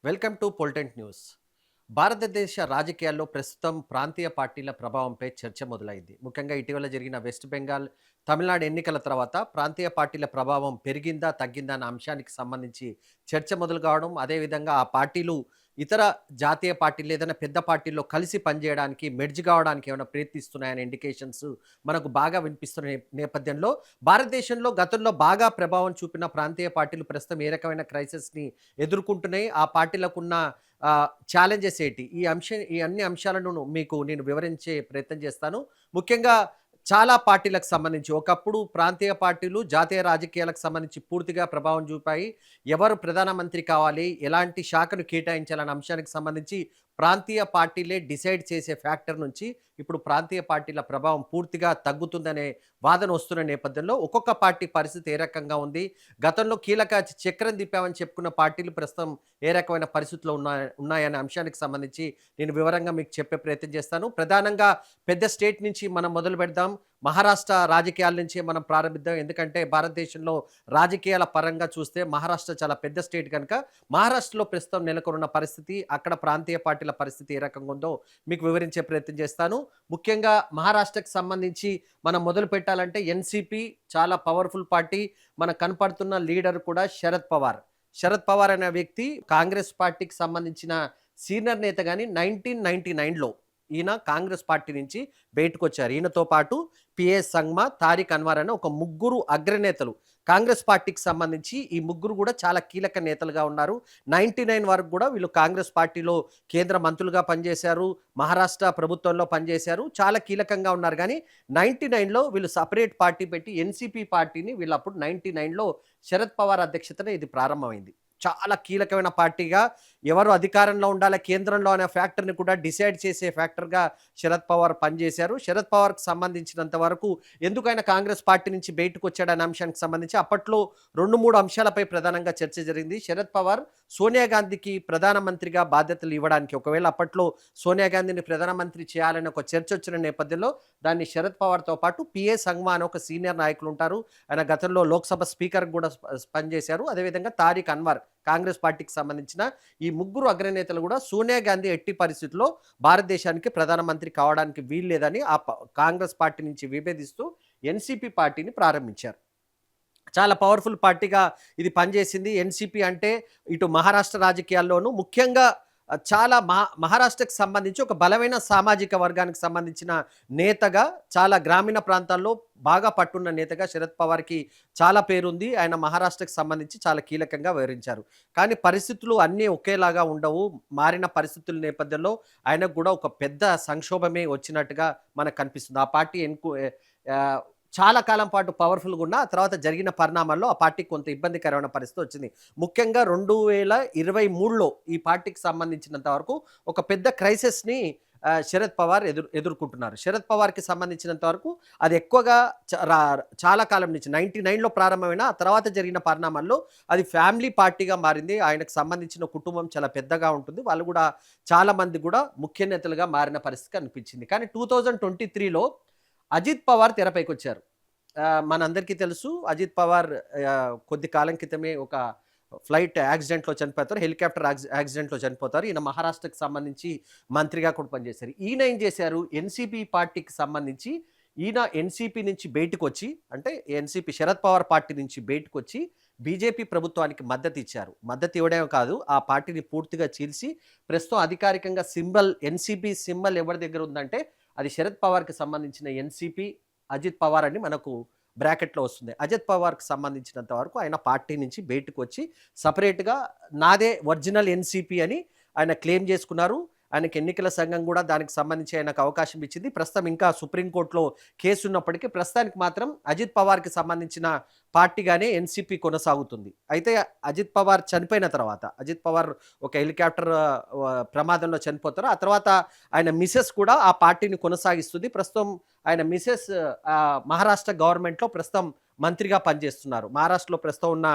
Welcome to పొలిటెంట్ news. భారతదేశ రాజకీయాల్లో ప్రస్తుతం ప్రాంతీయ పార్టీల ప్రభావంపై చర్చ మొదలైంది. ముఖ్యంగా ఇటీవల జరిగిన వెస్ట్ బెంగాల్, తమిళనాడు ఎన్నికల తర్వాత ప్రాంతీయ పార్టీల ప్రభావం పెరిగిందా, తగ్గిందా అన్న అంశానికి సంబంధించి చర్చ మొదలు కావడం, అదేవిధంగా ఆ పార్టీలు ఇతర జాతీయ పార్టీలు ఏదైనా పెద్ద పార్టీల్లో కలిసి పనిచేయడానికి, మెర్జ్ కావడానికి ఏమైనా ప్రయత్నిస్తున్నాయనే ఇండికేషన్స్ మనకు బాగా వినిపిస్తున్న నేపథ్యంలో భారతదేశంలో గతంలో బాగా ప్రభావం చూపిన ప్రాంతీయ పార్టీలు ప్రస్తుతం ఏ రకమైన క్రైసిస్‌ని ఎదుర్కొంటున్నాయి? ఆ పార్టీలకున్న ఛాలెంజెస్ ఏంటి? ఈ అన్ని అంశాలను మీకు నేను వివరించే ప్రయత్నం చేస్తాను. ముఖ్యంగా చాలా పార్టీలకు సంబంధించి ఒకప్పుడు ప్రాంతీయ పార్టీలు జాతీయ రాజకీయాలకు సంబంధించి పూర్తిగా ప్రభావం చూపాయి. ఎవరు ప్రధానమంత్రి కావాలి, ఎలాంటి శాఖను కేటాయించాలన్న అంశానికి సంబంధించి ప్రాంతీయ పార్టీలే డిసైడ్ చేసే ఫ్యాక్టర్ నుంచి ఇప్పుడు ప్రాంతీయ పార్టీల ప్రభావం పూర్తిగా తగ్గుతుందనే వాదన వస్తున్న నేపథ్యంలో ఒక్కొక్క పార్టీ పరిస్థితి ఏ రకంగా ఉంది? గతంలో కీలక చక్రం తిప్పామని చెప్పుకున్న పార్టీలు ప్రస్తుతం ఏ రకమైన పరిస్థితుల్లో ఉన్నాయనే అంశానికి సంబంధించి నేను వివరంగా మీకు చెప్పే ప్రయత్నం చేస్తాను. ప్రధానంగా పెద్ద స్టేట్ నుంచి మనం మొదలు పెడదాం. మహారాష్ట్ర రాజకీయాల నుంచే మనం ప్రారంభిద్దాం. ఎందుకంటే భారతదేశంలో రాజకీయాల పరంగా చూస్తే మహారాష్ట్ర చాలా పెద్ద స్టేట్ కనుక మహారాష్ట్రలో ప్రస్తుతం నెలకొన్న పరిస్థితి, అక్కడ ప్రాంతీయ పార్టీల పరిస్థితి ఏ రకంగా ఉందో మీకు వివరించే ప్రయత్నం చేస్తాను. ముఖ్యంగా మహారాష్ట్రకి సంబంధించి మనం మొదలు పెట్టాలంటే ఎన్‌సీపీ చాలా పవర్‌ఫుల్ పార్టీ. మనకు కనపడుతున్న లీడర్ కూడా శరద్ పవార్. శరద్ పవార్ అనే వ్యక్తి కాంగ్రెస్ పార్టీకి సంబంధించిన సీనియర్ నేత గాని 1999లో ఈయన కాంగ్రెస్ పార్టీ నుంచి బయటకొచ్చారు. ఈయనతో పాటు పిఎస్ సంగ్మా, తారిక్ అన్వర్ అనే ఒక ముగ్గురు అగ్రనేతలు కాంగ్రెస్ పార్టీకి సంబంధించి ఈ ముగ్గురు కూడా చాలా కీలక నేతలుగా ఉన్నారు. 99 వరకు కూడా వీళ్ళు కాంగ్రెస్ పార్టీలో కేంద్ర మంత్రులుగా పనిచేశారు. మహారాష్ట్ర ప్రభుత్వంలో పనిచేశారు. చాలా కీలకంగా ఉన్నారు. కానీ 99లో వీళ్ళు సెపరేట్ పార్టీ పెట్టి ఎన్‌సీపీ పార్టీని వీళ్ళు అప్పుడు 99లో శరద్ పవార్ అధ్యక్షతన ఇది ప్రారంభమైంది. చాలా కీలకమైన పార్టీగా ఎవరు అధికారంలో ఉండాలి కేంద్రంలో అనే ఫ్యాక్టర్‌ని కూడా డిసైడ్ చేసే ఫ్యాక్టర్‌గా శరద్ పవార్ పనిచేశారు. శరద్ పవార్‌కి సంబంధించినంత వరకు ఎందుకైనా కాంగ్రెస్ పార్టీ నుంచి బయటకొచ్చాడనే అంశానికి సంబంధించి అప్పట్లో 2, 3 అంశాలపై ప్రధానంగా చర్చ జరిగింది. శరద్ పవార్ సోనియా గాంధీకి ప్రధానమంత్రిగా బాధ్యతలు ఇవ్వడానికి ఒకవేళ అప్పట్లో సోనియా గాంధీని ప్రధానమంత్రి చేయాలని ఒక చర్చ వచ్చిన నేపథ్యంలో దాన్ని శరద్ పవార్‌తో పాటు పిఏ సంగ్మా అనే ఒక సీనియర్ నాయకులు ఉంటారు. ఆయన గతంలో లోక్‌సభ స్పీకర్‌గా కూడా పనిచేశారు. అదేవిధంగా తారిక్ అన్వర్ కాంగ్రెస్ పార్టీకి సంబంధించిన ఈ ముగ్గురు అగ్రనేతలు కూడా సోనియా గాంధీ ఎట్టి పరిస్థితుల్లో భారతదేశానికి ప్రధానమంత్రి కావడానికి వీల్లేదని కాంగ్రెస్ పార్టీ నుంచి విభేదిస్తూ ఎన్‌సీపీ పార్టీని ప్రారంభించారు. చాలా పవర్‌ఫుల్ పార్టీగా ఇది పనిచేసింది. ఎన్‌సీపీ అంటే ఇటు మహారాష్ట్ర రాజకీయాల్లోనూ ముఖ్యంగా చాలా మహారాష్ట్రకి సంబంధించి ఒక బలమైన సామాజిక వర్గానికి సంబంధించిన నేతగా, చాలా గ్రామీణ ప్రాంతాల్లో బాగా పట్టున్న నేతగా శరద్ పవార్‌కి చాలా పేరుంది. ఆయన మహారాష్ట్రకి సంబంధించి చాలా కీలకంగా వివరించారు. కానీ పరిస్థితులు అన్నీ ఒకేలాగా ఉండవు. మారిన పరిస్థితుల నేపథ్యంలో ఆయనకు కూడా ఒక పెద్ద సంక్షోభమే వచ్చినట్టుగా మనకు కనిపిస్తుంది. ఆ పార్టీ ఆహ్, చాలా కాలం పాటు పవర్‌ఫుల్‌గా ఉన్న, ఆ తర్వాత జరిగిన పరిణామాల్లో ఆ పార్టీకి కొంత ఇబ్బందికరమైన పరిస్థితి వచ్చింది. ముఖ్యంగా 2023లో ఈ పార్టీకి సంబంధించినంత వరకు ఒక పెద్ద క్రైసిస్‌ని శరద్ పవార్ ఎదుర్కొంటున్నారు. శరద్ పవార్‌కి సంబంధించినంత వరకు అది ఎక్కువగా చ రా చాలా కాలం నుంచి 99లో ప్రారంభమైన ఆ తర్వాత జరిగిన పరిణామాల్లో అది ఫ్యామిలీ పార్టీగా మారింది. ఆయనకు సంబంధించిన కుటుంబం చాలా పెద్దగా ఉంటుంది. వాళ్ళు కూడా చాలా మంది కూడా ముఖ్య నేతలుగా మారిన పరిస్థితి కనిపించింది. కానీ 2023లో అజిత్ పవార్ తెరపైకొచ్చారు. మనందరికీ తెలుసు అజిత్ పవార్ కొద్ది కాలం క్రితమే ఒక ఫ్లైట్ యాక్సిడెంట్‌లో చనిపోతారు. హెలికాప్టర్ యాక్సిడెంట్‌లో చనిపోతారు. ఈయన మహారాష్ట్రకి సంబంధించి మంత్రిగా కూడా పనిచేశారు. ఈయన ఏం చేశారు, ఎన్‌సీపీ పార్టీకి సంబంధించి ఈయన ఎన్‌సీపీ నుంచి బయటకొచ్చి అంటే ఎన్‌సీపీ శరద్ పవార్ పార్టీ నుంచి బయటకొచ్చి బీజేపీ ప్రభుత్వానికి మద్దతిచ్చారు. మద్దతు ఇవ్వడమే కాదు, ఆ పార్టీని పూర్తిగా చీల్చి ప్రస్తుతం అధికారికంగా ఎన్‌సీపీ సింబల్ ఎవరి దగ్గర ఉందంటే అది శరద్ పవార్‌కి సంబంధించిన ఎన్‌సీపీ అజిత్ పవార్ అని మనకు బ్రాకెట్‌లో వస్తుంది. అజిత్ పవార్‌కి సంబంధించినంత వరకు ఆయన పార్టీ నుంచి బయటకొచ్చి సెపరేట్‌గా నాదే ఒరిజినల్ ఎన్‌సీపీ అని ఆయన క్లెయిమ్ చేసుకున్నారు. ఆయనకి ఎన్నికల సంఘం కూడా దానికి సంబంధించి ఆయనకు అవకాశం ఇచ్చింది. ప్రస్తుతం ఇంకా సుప్రీంకోర్టులో కేసు ఉన్నప్పటికీ ప్రస్తుతానికి మాత్రం అజిత్ పవార్‌కి సంబంధించిన పార్టీగానే ఎన్‌సీపీ కొనసాగుతుంది. అయితే అజిత్ పవార్ చనిపోయిన తర్వాత అజిత్ పవార్ ఒక హెలికాప్టర్ ప్రమాదంలో చనిపోతారు. ఆ తర్వాత ఆయన మిసెస్ కూడా ఆ పార్టీని కొనసాగిస్తుంది. ప్రస్తుతం ఆయన మిసెస్ మహారాష్ట్ర గవర్నమెంట్‌లో ప్రస్తుతం మంత్రిగా పనిచేస్తున్నారు. మహారాష్ట్రలో ప్రస్తుతం ఉన్న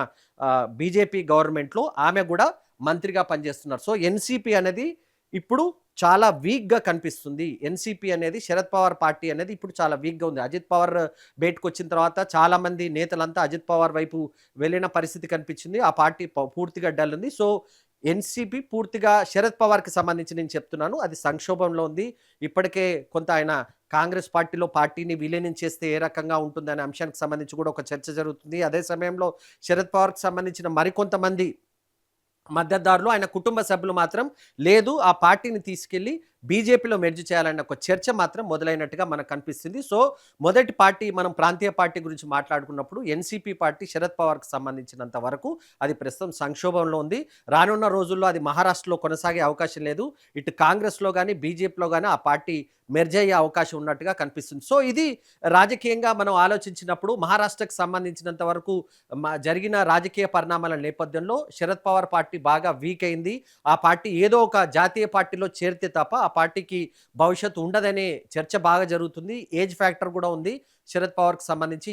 బీజేపీ గవర్నమెంట్‌లో ఆమె కూడా మంత్రిగా పనిచేస్తున్నారు. సో, ఎన్‌సీపీ అనేది ఇప్పుడు చాలా వీక్‌గా కనిపిస్తుంది. ఎన్‌సీపీ అనేది శరద్ పవార్ పార్టీ అనేది ఇప్పుడు చాలా వీక్‌గా ఉంది. అజిత్ పవార్ బయటకొచ్చిన తర్వాత చాలామంది నేతలంతా అజిత్ పవార్ వైపు వెళ్ళిన పరిస్థితి కనిపించింది. ఆ పార్టీ పూర్తిగా డల్ ఉంది. సో, ఎన్సీపీ పూర్తిగా శరద్ పవార్కి సంబంధించి నేను చెప్తున్నాను, అది సంక్షోభంలో ఉంది. ఇప్పటికే కొంత ఆయన కాంగ్రెస్ పార్టీలో పార్టీని విలీనం చేస్తే ఏ రకంగా ఉంటుందనే అంశానికి సంబంధించి కూడా ఒక చర్చ జరుగుతుంది. అదే సమయంలో శరద్ పవార్కి సంబంధించిన మరికొంతమంది మద్దతుదారులు, ఆయన కుటుంబ సభ్యులు మాత్రం లేదు, ఆ పార్టీని తీసుకెళ్లి బీజేపీలో మెర్జ్ చేయాలన్న ఒక చర్చ మాత్రం మొదలైనట్టుగా మనకు కనిపిస్తుంది. సో మొదటి పార్టీ మనం ప్రాంతీయ పార్టీ గురించి మాట్లాడుకున్నప్పుడు ఎన్సీపీ పార్టీ శరద్ పవార్కి సంబంధించినంత వరకు అది ప్రస్తుతం సంక్షోభంలో ఉంది. రానున్న రోజుల్లో అది మహారాష్ట్రలో కొనసాగే అవకాశం లేదు. ఇటు కాంగ్రెస్లో కానీ బీజేపీలో కానీ ఆ పార్టీ మెర్జ్ అయ్యే అవకాశం ఉన్నట్టుగా కనిపిస్తుంది. సో ఇది రాజకీయంగా మనం ఆలోచించినప్పుడు మహారాష్ట్రకు సంబంధించినంత వరకు జరిగిన రాజకీయ పరిణామాల నేపథ్యంలో శరద్ పవార్ పార్టీ బాగా వీక్ అయింది. ఆ పార్టీ ఏదో ఒక జాతీయ పార్టీలో చేరితే తప్ప ఆ పార్టీకి భవిష్యత్తు ఉండదనే చర్చ బాగా జరుగుతుంది. ఏజ్ ఫ్యాక్టర్ కూడా ఉంది శరద్ పవార్కి సంబంధించి.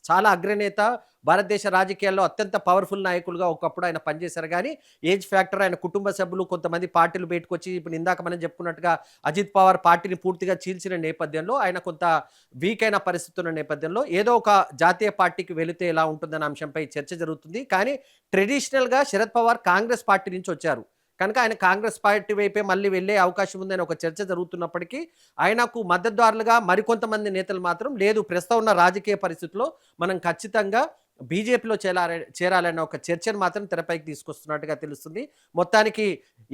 చాలా అగ్రనేత, భారతదేశ రాజకీయాల్లో అత్యంత పవర్ఫుల్ నాయకులుగా ఒకప్పుడు ఆయన పనిచేశారు. కానీ ఏజ్ ఫ్యాక్టర్, ఆయన కుటుంబ సభ్యులు కొంతమంది పార్టీలు బయటకొచ్చి ఇప్పుడు ఇందాక మనం చెప్పుకున్నట్టుగా అజిత్ పవార్ పార్టీని పూర్తిగా చీల్చిన నేపథ్యంలో, ఆయన కొంత వీక్ అయిన పరిస్థితి ఉన్న నేపథ్యంలో ఏదో ఒక జాతీయ పార్టీకి వెళితే ఎలా ఉంటుందన్న అంశంపై చర్చ జరుగుతుంది. కానీ ట్రెడిషనల్గా శరద్ పవార్ కాంగ్రెస్ పార్టీ నుంచి వచ్చారు కనుక ఆయన కాంగ్రెస్ పార్టీ వైపే మళ్ళీ వెళ్ళే అవకాశం ఉందని ఒక చర్చ జరుగుతున్నప్పటికీ, ఆయనకు మద్దతుదారులుగా మరికొంతమంది నేతలు మాత్రం లేదు, ప్రస్తుతం ఉన్న రాజకీయ పరిస్థితుల్లో మనం ఖచ్చితంగా బీజేపీలో చేరాలన్న ఒక చర్చను మాత్రం తెరపైకి తీసుకొస్తున్నట్టుగా తెలుస్తుంది. మొత్తానికి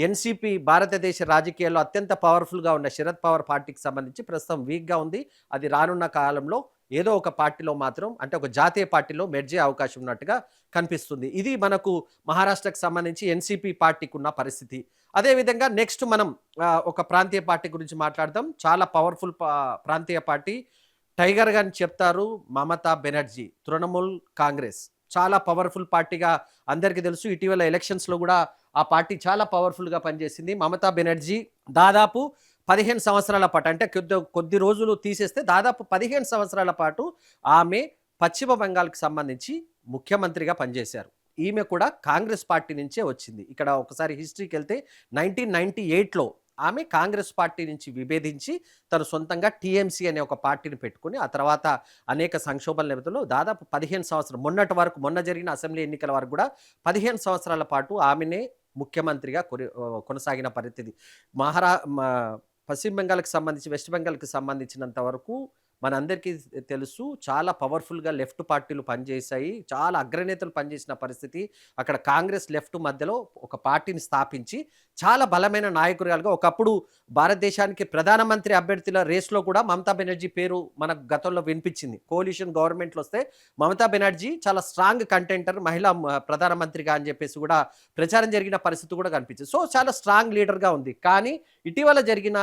ఎన్సీపీ భారతదేశ రాజకీయాల్లో అత్యంత పవర్ఫుల్గా ఉన్న శరద్ పవార్ పార్టీకి సంబంధించి ప్రస్తుతం వీక్గా ఉంది. అది రానున్న కాలంలో ఏదో ఒక పార్టీలో మాత్రం, అంటే ఒక జాతీయ పార్టీలో మెర్జే అవకాశం ఉన్నట్టుగా కనిపిస్తుంది. ఇది మనకు మహారాష్ట్రకు సంబంధించి ఎన్సీపీ పార్టీకి ఉన్న పరిస్థితి. అదేవిధంగా నెక్స్ట్ మనం ఒక ప్రాంతీయ పార్టీ గురించి మాట్లాడదాం. చాలా పవర్ఫుల్ ప్రాంతీయ పార్టీ, టైగర్ అని చెప్తారు, మమతా బెనర్జీ, తృణమూల్ కాంగ్రెస్. చాలా పవర్ఫుల్ పార్టీగా అందరికీ తెలుసు. ఇటీవల ఎలక్షన్స్లో కూడా ఆ పార్టీ చాలా పవర్ఫుల్గా పనిచేసింది. మమతా బెనర్జీ దాదాపు 15 సంవత్సరాల పాటు, అంటే కొద్ది రోజులు తీసేస్తే దాదాపు 15 సంవత్సరాల పాటు ఆమె పశ్చిమ బెంగాల్కి సంబంధించి ముఖ్యమంత్రిగా పనిచేశారు. ఈమె కూడా కాంగ్రెస్ పార్టీ నుంచే వచ్చింది. ఇక్కడ ఒకసారి హిస్టరీకి వెళ్తే 1998లో ఆమె కాంగ్రెస్ పార్టీ నుంచి విభేదించి తను సొంతంగా టీఎంసీ అనే ఒక పార్టీని పెట్టుకుని, ఆ తర్వాత అనేక సంక్షోభాల నేపథ్యంలో దాదాపు 15 సంవత్సరాలు, మొన్నటి వరకు, మొన్న జరిగిన అసెంబ్లీ ఎన్నికల వరకు కూడా 15 సంవత్సరాల పాటు ఆమెనే ముఖ్యమంత్రిగా కొనసాగిన పరిస్థితి. పశ్చిమ బెంగాల్కి సంబంధించి, వెస్ట్ బెంగాల్కి సంబంధించినంత వరకు మనందరికీ తెలుసు, చాలా పవర్ఫుల్గా లెఫ్ట్ పార్టీలు పనిచేశాయి, చాలా అగ్రనేతలు పనిచేసిన పరిస్థితి. అక్కడ కాంగ్రెస్ లెఫ్ట్ మధ్యలో ఒక పార్టీని స్థాపించి చాలా బలమైన నాయకురాలుగా, ఒకప్పుడు భారతదేశానికి ప్రధానమంత్రి అభ్యర్థుల రేస్లో కూడా మమతా బెనర్జీ పేరు మనకు గతంలో వినిపించింది. కోalition గవర్నమెంట్లు వస్తే మమతా బెనర్జీ చాలా స్ట్రాంగ్ కంటెంటర్, మహిళా ప్రధానమంత్రిగా అని చెప్పేసి కూడా ప్రచారం జరిగిన పరిస్థితి కూడా కనిపించింది. సో చాలా స్ట్రాంగ్ లీడర్గా ఉంది. కానీ ఇటీవల జరిగిన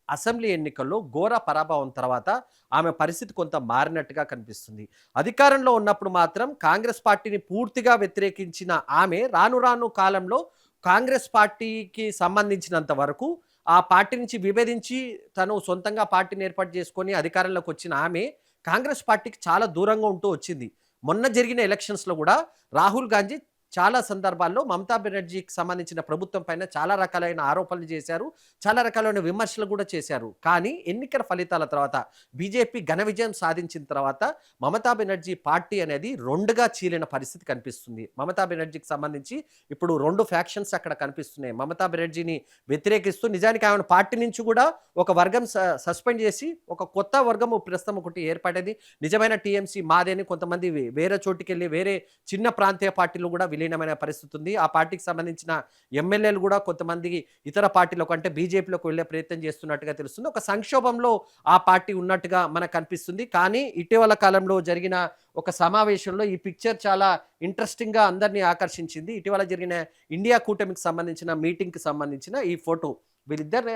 అసెంబ్లీ ఎన్నికల్లో ఘోర పరాభవం తర్వాత ఆమె పరిస్థితి కొంత మారినట్టుగా కనిపిస్తుంది. అధికారంలో ఉన్నప్పుడు మాత్రం కాంగ్రెస్ పార్టీని పూర్తిగా వ్యతిరేకించిన ఆమె రాను రాను కాలంలో కాంగ్రెస్ పార్టీకి సంబంధించినంత వరకు ఆ పార్టీ నుంచి విభేదించి తను సొంతంగా పార్టీని ఏర్పాటు చేసుకొని అధికారంలోకి వచ్చిన ఆమె కాంగ్రెస్ పార్టీకి చాలా దూరంగా ఉంటూ వచ్చింది. మొన్న జరిగిన ఎలక్షన్స్లో కూడా రాహుల్ గాంధీ చాలా సందర్భాల్లో మమతా బెనర్జీకి సంబంధించిన ప్రభుత్వం పైన చాలా రకాలైన ఆరోపణలు చేశారు, చాలా రకాలైన విమర్శలు కూడా చేశారు. కానీ ఎన్నికల ఫలితాల తర్వాత బీజేపీ ఘన విజయం సాధించిన తర్వాత మమతా బెనర్జీ పార్టీ అనేది రెండుగా చీలిన పరిస్థితి కనిపిస్తుంది. మమతా బెనర్జీకి సంబంధించి ఇప్పుడు 2 ఫ్యాక్షన్స్ అక్కడ కనిపిస్తున్నాయి. మమతా బెనర్జీని వ్యతిరేకిస్తూ నిజానికి ఆమె పార్టీ నుంచి కూడా ఒక వర్గం సస్పెండ్ చేసి ఒక కొత్త వర్గము ప్రస్తుతం ఒకటి ఏర్పడేది, నిజమైన టీఎంసీ మాదేని కొంతమంది వేరే చోటుకి వెళ్ళి వేరే చిన్న ప్రాంతీయ పార్టీలు కూడా విలీనమైన పరిస్థితి ఉంది. ఆ పార్టీకి సంబంధించిన ఎమ్మెల్యేలు కూడా కొంతమంది ఇతర పార్టీలకు, అంటే బీజేపీలోకి వెళ్లే ప్రయత్నం చేస్తున్నట్టుగా తెలుస్తుంది. ఒక సంక్షోభంలో ఆ పార్టీ ఉన్నట్టుగా మనకు కనిపిస్తుంది. కానీ ఇటీవల కాలంలో జరిగిన ఒక సమావేశంలో ఈ పిక్చర్ చాలా ఇంట్రెస్టింగ్గా అందరినీ ఆకర్షించింది. ఇటీవల జరిగిన ఇండియా కూటమికి సంబంధించిన మీటింగ్కి సంబంధించిన ఈ ఫోటో. వీళ్ళిద్దరు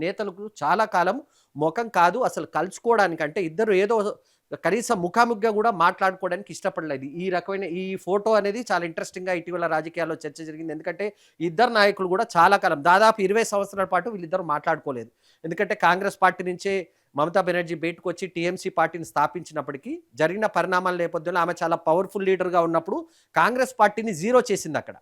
నేతలకు చాలా కాలం ముఖం కాదు అసలు కలుసుకోవడానికి, అంటే ఇద్దరు ఏదో కనీసం ముఖాముఖిగా కూడా మాట్లాడుకోవడానికి ఇష్టపడలేదు. ఈ రకమైన ఈ ఫోటో అనేది చాలా ఇంట్రెస్టింగ్గా ఇటీవల రాజకీయాల్లో చర్చ జరిగింది. ఎందుకంటే ఇద్దరు నాయకులు కూడా చాలా కాలం, దాదాపు 20 సంవత్సరాల పాటు వీళ్ళిద్దరు మాట్లాడుకోలేదు. ఎందుకంటే కాంగ్రెస్ పార్టీ నుంచే మమతా బెనర్జీ బయటకు వచ్చి టీఎంసీ పార్టీని స్థాపించినప్పటికీ జరిగిన పరిణామాల నేపథ్యంలో ఆమె చాలా పవర్ఫుల్ లీడర్గా ఉన్నప్పుడు కాంగ్రెస్ పార్టీని జీరో చేసింది అక్కడ.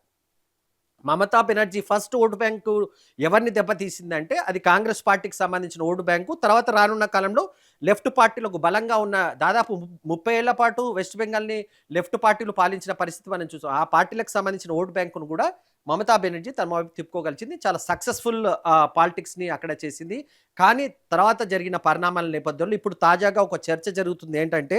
Mamata Banerjee first vote bank ఎవరిని దెబ్బతీసిందంటే అది కాంగ్రెస్ పార్టీకి సంబంధించిన ఓటు బ్యాంకు. తర్వాత రానున్న కాలంలో లెఫ్ట్ పార్టీలకు బలంగా ఉన్న దాదాపు 30 ఏళ్ల పాటు వెస్ట్ బెంగాల్‌ని లెఫ్ట్ పార్టీలు పాలించిన పరిస్థితి మనం చూసాం. ఆ పార్టీలకు సంబంధించిన ఓటు బ్యాంకును కూడా మమతా బెనర్జీ తన వైపు తిప్పుకోగలిచింది. చాలా సక్సెస్‌ఫుల్ పాలిటిక్స్‌ని అక్కడ చేసింది. కానీ తర్వాత జరిగిన పరిణామాల నేపథ్యంలో ఇప్పుడు తాజాగా ఒక చర్చ జరుగుతుంది. ఏంటంటే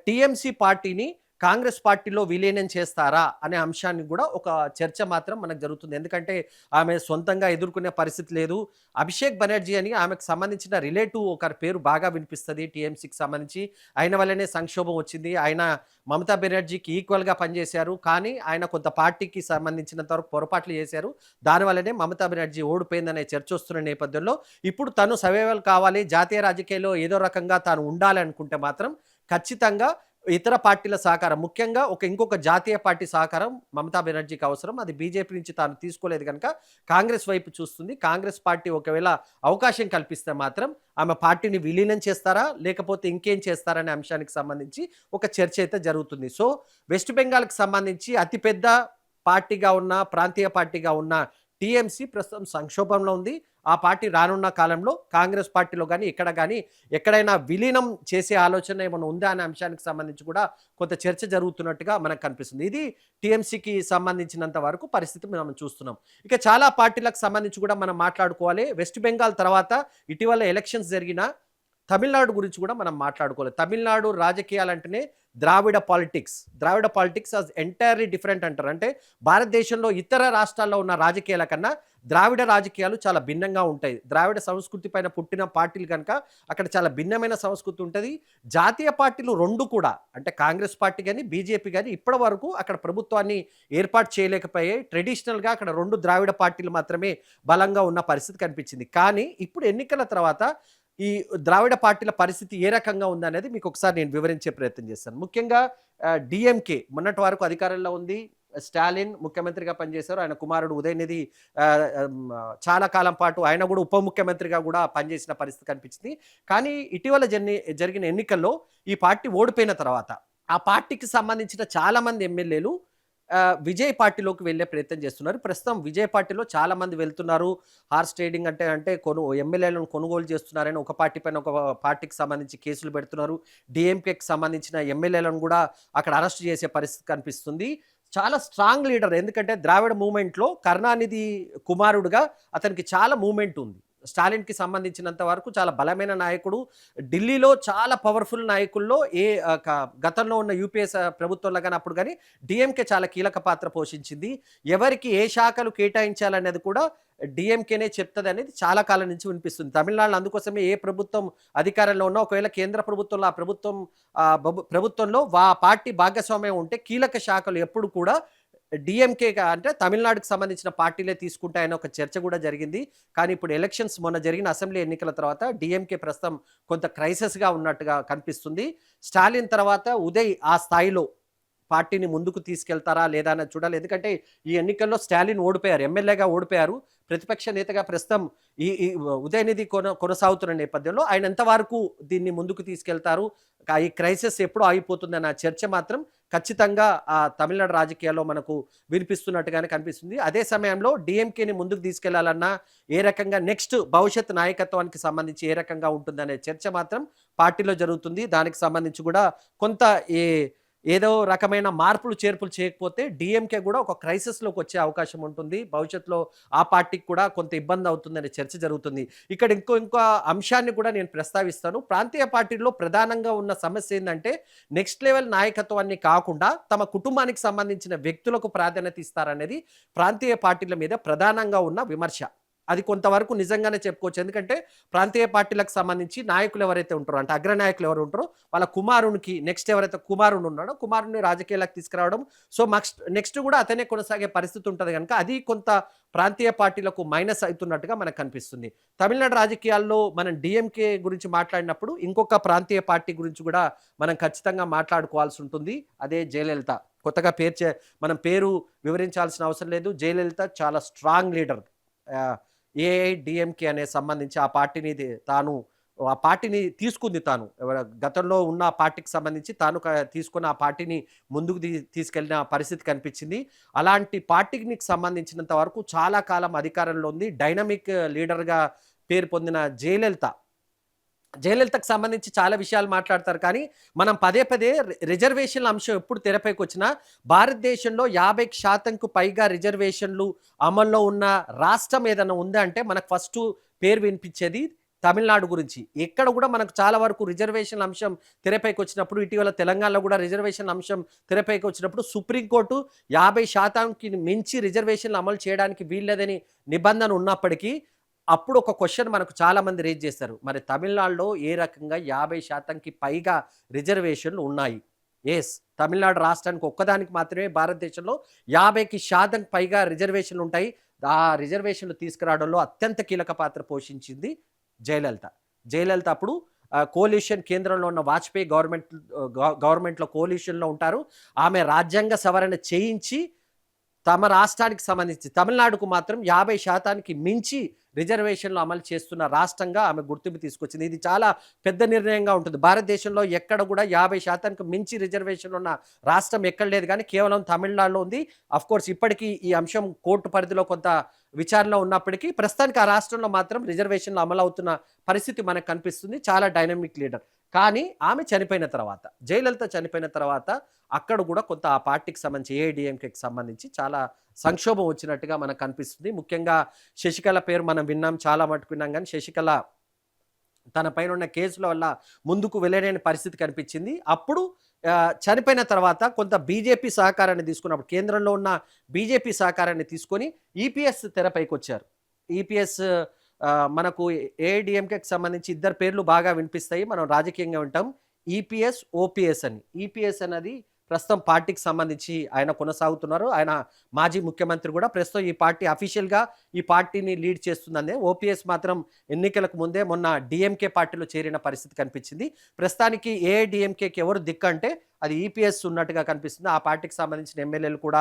టీఎంసీ పార్టీని కాంగ్రెస్ పార్టీలో విలీనం చేస్తారా అనే అంశాన్ని కూడా ఒక చర్చ మాత్రం మనకు జరుగుతుంది. ఎందుకంటే ఆమె సొంతంగా ఎదుర్కొనే పరిస్థితి లేదు. అభిషేక్ బెనర్జీ అని ఆమెకు సంబంధించిన రిలేటివ్ ఒకరి పేరు బాగా వినిపిస్తది టీఎంసీకి సంబంధించి. ఆయన వల్లనే సంక్షోభం వచ్చింది. ఆయన మమతా బెనర్జీకి ఈక్వల్‌గా పనిచేశారు. కానీ ఆయన కొంత పార్టీకి సంబంధించినంత వరకు పొరపాట్లు చేశారు. దానివల్లనే మమతా బెనర్జీ ఓడిపోయిందనే చర్చ వస్తున్న నేపథ్యంలో ఇప్పుడు తను సర్వైవల్ కావాలి, జాతీయ రాజకీయాల్లో ఏదో రకంగా తాను ఉండాలి అనుకుంటే మాత్రం ఖచ్చితంగా ఇతర పార్టీల సహకారం, ముఖ్యంగా ఇంకొక జాతీయ పార్టీ సహకారం మమతా బెనర్జీకి అవసరం. అది బీజేపీ నుంచి తాను తీసుకోలేదు గనక కాంగ్రెస్ వైపు చూస్తుంది. కాంగ్రెస్ పార్టీ ఒకవేళ అవకాశం కల్పిస్తే మాత్రం ఆమె పార్టీని విలీనం చేస్తారా? లేకపోతే ఇంకేం చేస్తారనే అంశానికి సంబంధించి ఒక చర్చ అయితే జరుగుతుంది. సో, వెస్ట్ బెంగాల్‌కి సంబంధించి అతిపెద్ద పార్టీగా ఉన్న, ప్రాంతీయ పార్టీగా ఉన్న టీఎంసీ ప్రస్తుతం సంక్షోభంలో ఉంది. ఆ పార్టీ రానున్న కాలంలో కాంగ్రెస్ పార్టీలో గాని, ఇక్కడ గాని ఎక్కడైనా విలీనం చేసే ఆలోచన ఏమైనా ఉందా అనే అంశానికి సంబంధించి కూడా కొంత చర్చ జరుగుతున్నట్టుగా మనకు కనిపిస్తుంది. ఇది టీఎంసీకి సంబంధించినంత వరకు పరిస్థితి మనం చూస్తున్నాం. ఇక చాలా పార్టీలకు సంబంధించి కూడా మనం మాట్లాడుకోవాలి. వెస్ట్ బెంగాల్ తర్వాత ఇటీవల ఎలక్షన్స్ జరిగిన తమిళనాడు గురించి కూడా మనం మాట్లాడుకోవాలి. తమిళనాడు రాజకీయాలంటేనే ద్రావిడ పాలిటిక్స్. ద్రావిడ పాలిటిక్స్ ఆస్ ఎంటైర్లీ డిఫరెంట్ అంటారు. అంటే భారతదేశంలో ఇతర రాష్ట్రాల్లో ఉన్న రాజకీయాల కన్నా ద్రావిడ రాజకీయాలు చాలా భిన్నంగా ఉంటాయి. ద్రావిడ సంస్కృతి పైన పుట్టిన పార్టీలు కనుక అక్కడ చాలా భిన్నమైన సంస్కృతి ఉంటుంది. జాతీయ పార్టీలు 2 కూడా, అంటే కాంగ్రెస్ పార్టీ గాని, బీజేపీ గాని ఇప్పటి వరకు అక్కడ ప్రభుత్వాన్ని ఏర్పాటు చేయలేకపోయాయి. ట్రెడిషనల్‌గా అక్కడ 2 ద్రావిడ పార్టీలు మాత్రమే బలంగా ఉన్న పరిస్థితి కనిపించింది. కానీ ఇప్పుడు ఎన్నికల తర్వాత ఈ ద్రావిడ పార్టీల పరిస్థితి ఏ రకంగా ఉందనేది మీకు ఒకసారి నేను వివరించే ప్రయత్నం చేస్తాను. ముఖ్యంగా డీఎంకే మొన్నటి వరకు అధికారంలో ఉంది. స్టాలిన్ ముఖ్యమంత్రిగా పనిచేశారు. ఆయన కుమారుడు ఉదయనిధి చాలా కాలం పాటు ఆయన కూడా ఉప ముఖ్యమంత్రిగా కూడా పనిచేసిన పరిస్థితి కనిపించింది. కానీ ఇటీవల జరిగిన ఎన్నికల్లో ఈ పార్టీ ఓడిపోయిన తర్వాత ఆ పార్టీకి సంబంధించిన చాలామంది ఎమ్మెల్యేలు విజయ్ పార్టీలోకి వెళ్ళే ప్రయత్నం చేస్తున్నారు. ప్రస్తుతం విజయ్ పార్టీలో చాలామంది వెళ్తున్నారు. హార్స్ ట్రేడింగ్ అంటే ఎమ్మెల్యేలను కొనుగోలు చేస్తున్నారని ఒక పార్టీ పైన ఒక పార్టీకి సంబంధించి కేసులు పెడుతున్నారు. డీఎంకేకి సంబంధించిన ఎమ్మెల్యేలను కూడా అక్కడ అరెస్ట్ చేసే పరిస్థితి కనిపిస్తుంది. చాలా స్ట్రాంగ్ లీడర్. ఎందుకంటే ద్రావిడ మూవ్‌మెంట్‌లో కరుణానిధి కుమారుడుగా అతనికి చాలా మూవ్‌మెంట్ ఉంది. స్టాలిన్‌కి సంబంధించినంత వరకు చాలా బలమైన నాయకుడు. ఢిల్లీలో చాలా పవర్‌ఫుల్ నాయకుల్లో గతంలో ఉన్న యూపీఏ ప్రభుత్వంలో గాని అప్పుడు గాని డీఎంకే చాలా కీలక పాత్ర పోషించింది. ఎవరికి ఏ శాఖలు కేటాయించాలనేది కూడా డీఎంకేనే చెప్తదనేది చాలా కాలం నుంచి వినిపిస్తుంది. తమిళనాడులో అందుకోసమే ఏ ప్రభుత్వం అధికారంలో ఉన్నా ఒకవేళ కేంద్ర ప్రభుత్వంలో ఆ ప్రభుత్వంలో పార్టీ భాగస్వామ్యం ఉంటే కీలక శాఖలు ఎప్పుడు కూడా డీఎంకేగా, అంటే తమిళనాడుకి సంబంధించిన పార్టీలే తీసుకుంటాయని ఒక చర్చ కూడా జరిగింది. కానీ ఇప్పుడు ఎలక్షన్స్ మొన్న జరిగిన అసెంబ్లీ ఎన్నికల తర్వాత డీఎంకే ప్రస్తుతం కొంత క్రైసిస్‌గా ఉన్నట్టుగా కనిపిస్తుంది. స్టాలిన్ తర్వాత ఉదయ్ ఆ స్థాయిలో పార్టీని ముందుకు తీసుకెళ్తారా లేదా అన్నది చూడాలి. ఎందుకంటే ఈ ఎన్నికల్లో స్టాలిన్ ఓడిపోయారు. ఎమ్మెల్యేగా ఓడిపోయారు. ప్రతిపక్ష నేతగా ప్రస్తుతం ఈ ఈ ఉదయనిధి కొనసాగుతున్న నేపథ్యంలో ఆయన ఎంతవరకు దీన్ని ముందుకు తీసుకెళ్తారు, ఈ క్రైసిస్ ఎప్పుడు ఆగిపోతుందన్న చర్చ మాత్రం ఖచ్చితంగా తమిళనాడు రాజకీయాల్లో మనకు వినిపిస్తున్నట్టుగానే కనిపిస్తుంది. అదే సమయంలో డీఎంకేని ముందుకు తీసుకెళ్లాలన్నా ఏ రకంగా నెక్స్ట్ భవిష్యత్ నాయకత్వానికి సంబంధించి ఏ రకంగా ఉంటుందనే చర్చ మాత్రం పార్టీలో జరుగుతుంది. దానికి సంబంధించి కూడా కొంత ఏదో రకమైన మార్పులు చేర్పులు చేయకపోతే డీఎంకే కూడా ఒక క్రైసిస్‌లోకి వచ్చే అవకాశం ఉంటుంది. భవిష్యత్తులో ఆ పార్టీకి కూడా కొంత ఇబ్బంది అవుతుందనే చర్చ జరుగుతుంది. ఇక్కడ ఇంకో అంశాన్ని కూడా నేను ప్రస్తావిస్తాను. ప్రాంతీయ పార్టీల్లో ప్రధానంగా ఉన్న సమస్య ఏందంటే నెక్స్ట్ లెవెల్ నాయకత్వాన్ని కాకుండా తమ కుటుంబానికి సంబంధించిన వ్యక్తులకు ప్రాధాన్యత ఇస్తారనేది ప్రాంతీయ పార్టీల మీద ప్రధానంగా ఉన్న విమర్శ. అది కొంతవరకు నిజంగానే చెప్పుకోవచ్చు. ఎందుకంటే ప్రాంతీయ పార్టీలకు సంబంధించి నాయకులు ఎవరైతే ఉంటారో, అంటే అగ్రనాయకులు ఎవరు ఉంటారో వాళ్ళ కుమారునికి, నెక్స్ట్ ఎవరైతే కుమారుడు ఉన్నాడో కుమారుడిని రాజకీయాలకు తీసుకురావడం, సో నెక్స్ట్ కూడా అతనే కొనసాగే పరిస్థితి ఉంటుంది కనుక అది కొంత ప్రాంతీయ పార్టీలకు మైనస్ అవుతున్నట్టుగా మనకు కనిపిస్తుంది. తమిళనాడు రాజకీయాల్లో మనం డీఎంకే గురించి మాట్లాడినప్పుడు ఇంకొక ప్రాంతీయ పార్టీ గురించి కూడా మనం ఖచ్చితంగా మాట్లాడుకోవాల్సి ఉంటుంది. అదే జయలలిత. కొత్తగా మనం పేరు వివరించాల్సిన అవసరం లేదు. జయలలిత చాలా స్ట్రాంగ్ లీడర్. ఏఐడిఎంకే అనే సంబంధించి ఆ పార్టీని తాను ఆ పార్టీని తీసుకుంది తాను. గతంలో ఉన్న ఆ పార్టీకి సంబంధించి తాను తీసుకొని ఆ పార్టీని ముందుకు తీసుకెళ్ళిన పరిస్థితి కనిపించింది. అలాంటి పార్టీకి సంబంధించినంత వరకు చాలా కాలం అధికారంలో ఉంది. డైనమిక్ లీడర్‌గా పేరు పొందిన జయలలిత. జయలలితకు సంబంధించి చాలా విషయాలు మాట్లాడతారు. కానీ మనం పదే పదే రిజర్వేషన్‌ల అంశం ఎప్పుడు తెరపైకొచ్చినా భారతదేశంలో 50% పైగా రిజర్వేషన్‌లు అమల్లో ఉన్న రాష్ట్రం ఏదన్నా ఉందా అంటే మనకు ఫస్టు పేరు వినిపించేది తమిళనాడు గురించి. ఎక్కడ గూడా మనకు చాలా వరకు రిజర్వేషన్‌ల అంశం తెరపైకొచ్చినప్పుడు ఇటీవల తెలంగాణలో గూడా రిజర్వేషన్‌ల అంశం తెరపైకొచ్చినప్పుడు సుప్రీంకోర్టు 50%కి మించి రిజర్వేషన్‌లు అమలు చేయడానికి వీల్లేదని నిబంధన ఉన్నప్పటికీ అప్పుడు ఒక క్వెషన్ మనకు చాలామంది రేజ్ చేశారు. మరి తమిళనాడులో ఏ రకంగా 50%కి పైగా రిజర్వేషన్‌లు ఉన్నాయి. యెస్. తమిళనాడు రాష్ట్రానికి ఒక్కదానికి మాత్రమే భారతదేశంలో 50% పైగా రిజర్వేషన్‌లు ఉంటాయి. ఆ రిజర్వేషన్‌లు తీసుకురావడంలో అత్యంత కీలక పాత్ర పోషించింది జయలలిత. జయలలిత అప్పుడు కోalition కేంద్రంలో ఉన్న వాజ్పేయి గవర్నమెంట్‌లో కోalitionలో ఉంటారు. ఆమె రాజ్యాంగ సవరణ చేయించి తమ రాష్ట్రానికి సంబంధించి తమిళనాడుకు మాత్రం 50%కి మించి రిజర్వేషన్లు అమలు చేస్తున్న రాష్ట్రంగా ఆమె గుర్తింపు తీసుకొచ్చింది. ఇది చాలా పెద్ద నిర్ణయంగా ఉంటుంది. భారతదేశంలో ఎక్కడ కూడా 50%కి మించి రిజర్వేషన్లు ఉన్న రాష్ట్రం ఎక్కడ లేదు కానీ కేవలం తమిళనాడులో ఉంది. ఆఫ్‌కోర్స్ ఇప్పటికీ ఈ అంశం కోర్టు పరిధిలో కొంత విచారణలో ఉన్నప్పటికీ ప్రస్తుతానికి ఆ రాష్ట్రంలో మాత్రం రిజర్వేషన్లు అమలవుతున్న పరిస్థితి మనకు కనిపిస్తుంది. చాలా డైనమిక్ లీడర్. కానీ ఆమె చనిపోయిన తర్వాత, జయలలిత చనిపోయిన తర్వాత అక్కడ కూడా కొంత ఆ పార్టీకి సంబంధించి ఏఐడీఎంకేకి సంబంధించి చాలా సంక్షోభం వచ్చినట్టుగా మనకు కనిపిస్తుంది. ముఖ్యంగా శశికళ పేరు మనం విన్నాం. చాలా మటుకు విన్నాం గానీ శశికళ తన పైనున్న కేసుల వల్ల ముందుకు వెళ్ళలేని పరిస్థితి కనిపించింది. అప్పుడు చనిపోయిన తర్వాత కొంత బీజేపీ సహకారాన్ని తీసుకున్నప్పుడు కేంద్రంలో ఉన్న బీజేపీ సహకారాన్ని తీసుకొని ఈపీఎస్ తెరపైకొచ్చారు. ఈపీఎస్ మనకు ఏఐడీఎంకేకి సంబంధించి ఇద్దరు పేర్లు బాగా వినిపిస్తాయి. మనం రాజకీయంగా వింటాం. ఈపీఎస్, ఓపీఎస్ అని. ఈపీఎస్ అన్నది ప్రస్తుతం పార్టీకి సంబంధించి ఆయన కొనసాగుతున్నారు. ఆయన మాజీ ముఖ్యమంత్రి కూడా ప్రస్తుతం ఈ పార్టీ అఫీషియల్‌గా ఈ పార్టీని లీడ్ చేస్తుందందే. ఓపీఎస్ మాత్రం ఎన్నికలకు ముందే మొన్న డీఎంకే పార్టీలో చేరిన పరిస్థితి కనిపించింది. ప్రస్తుతానికి ఏఐడీఎంకేకి ఎవరు దిక్కంటే అది ఈపీఎస్ ఉన్నట్టుగా కనిపిస్తుంది. ఆ పార్టీకి సంబంధించిన ఎమ్మెల్యేలు కూడా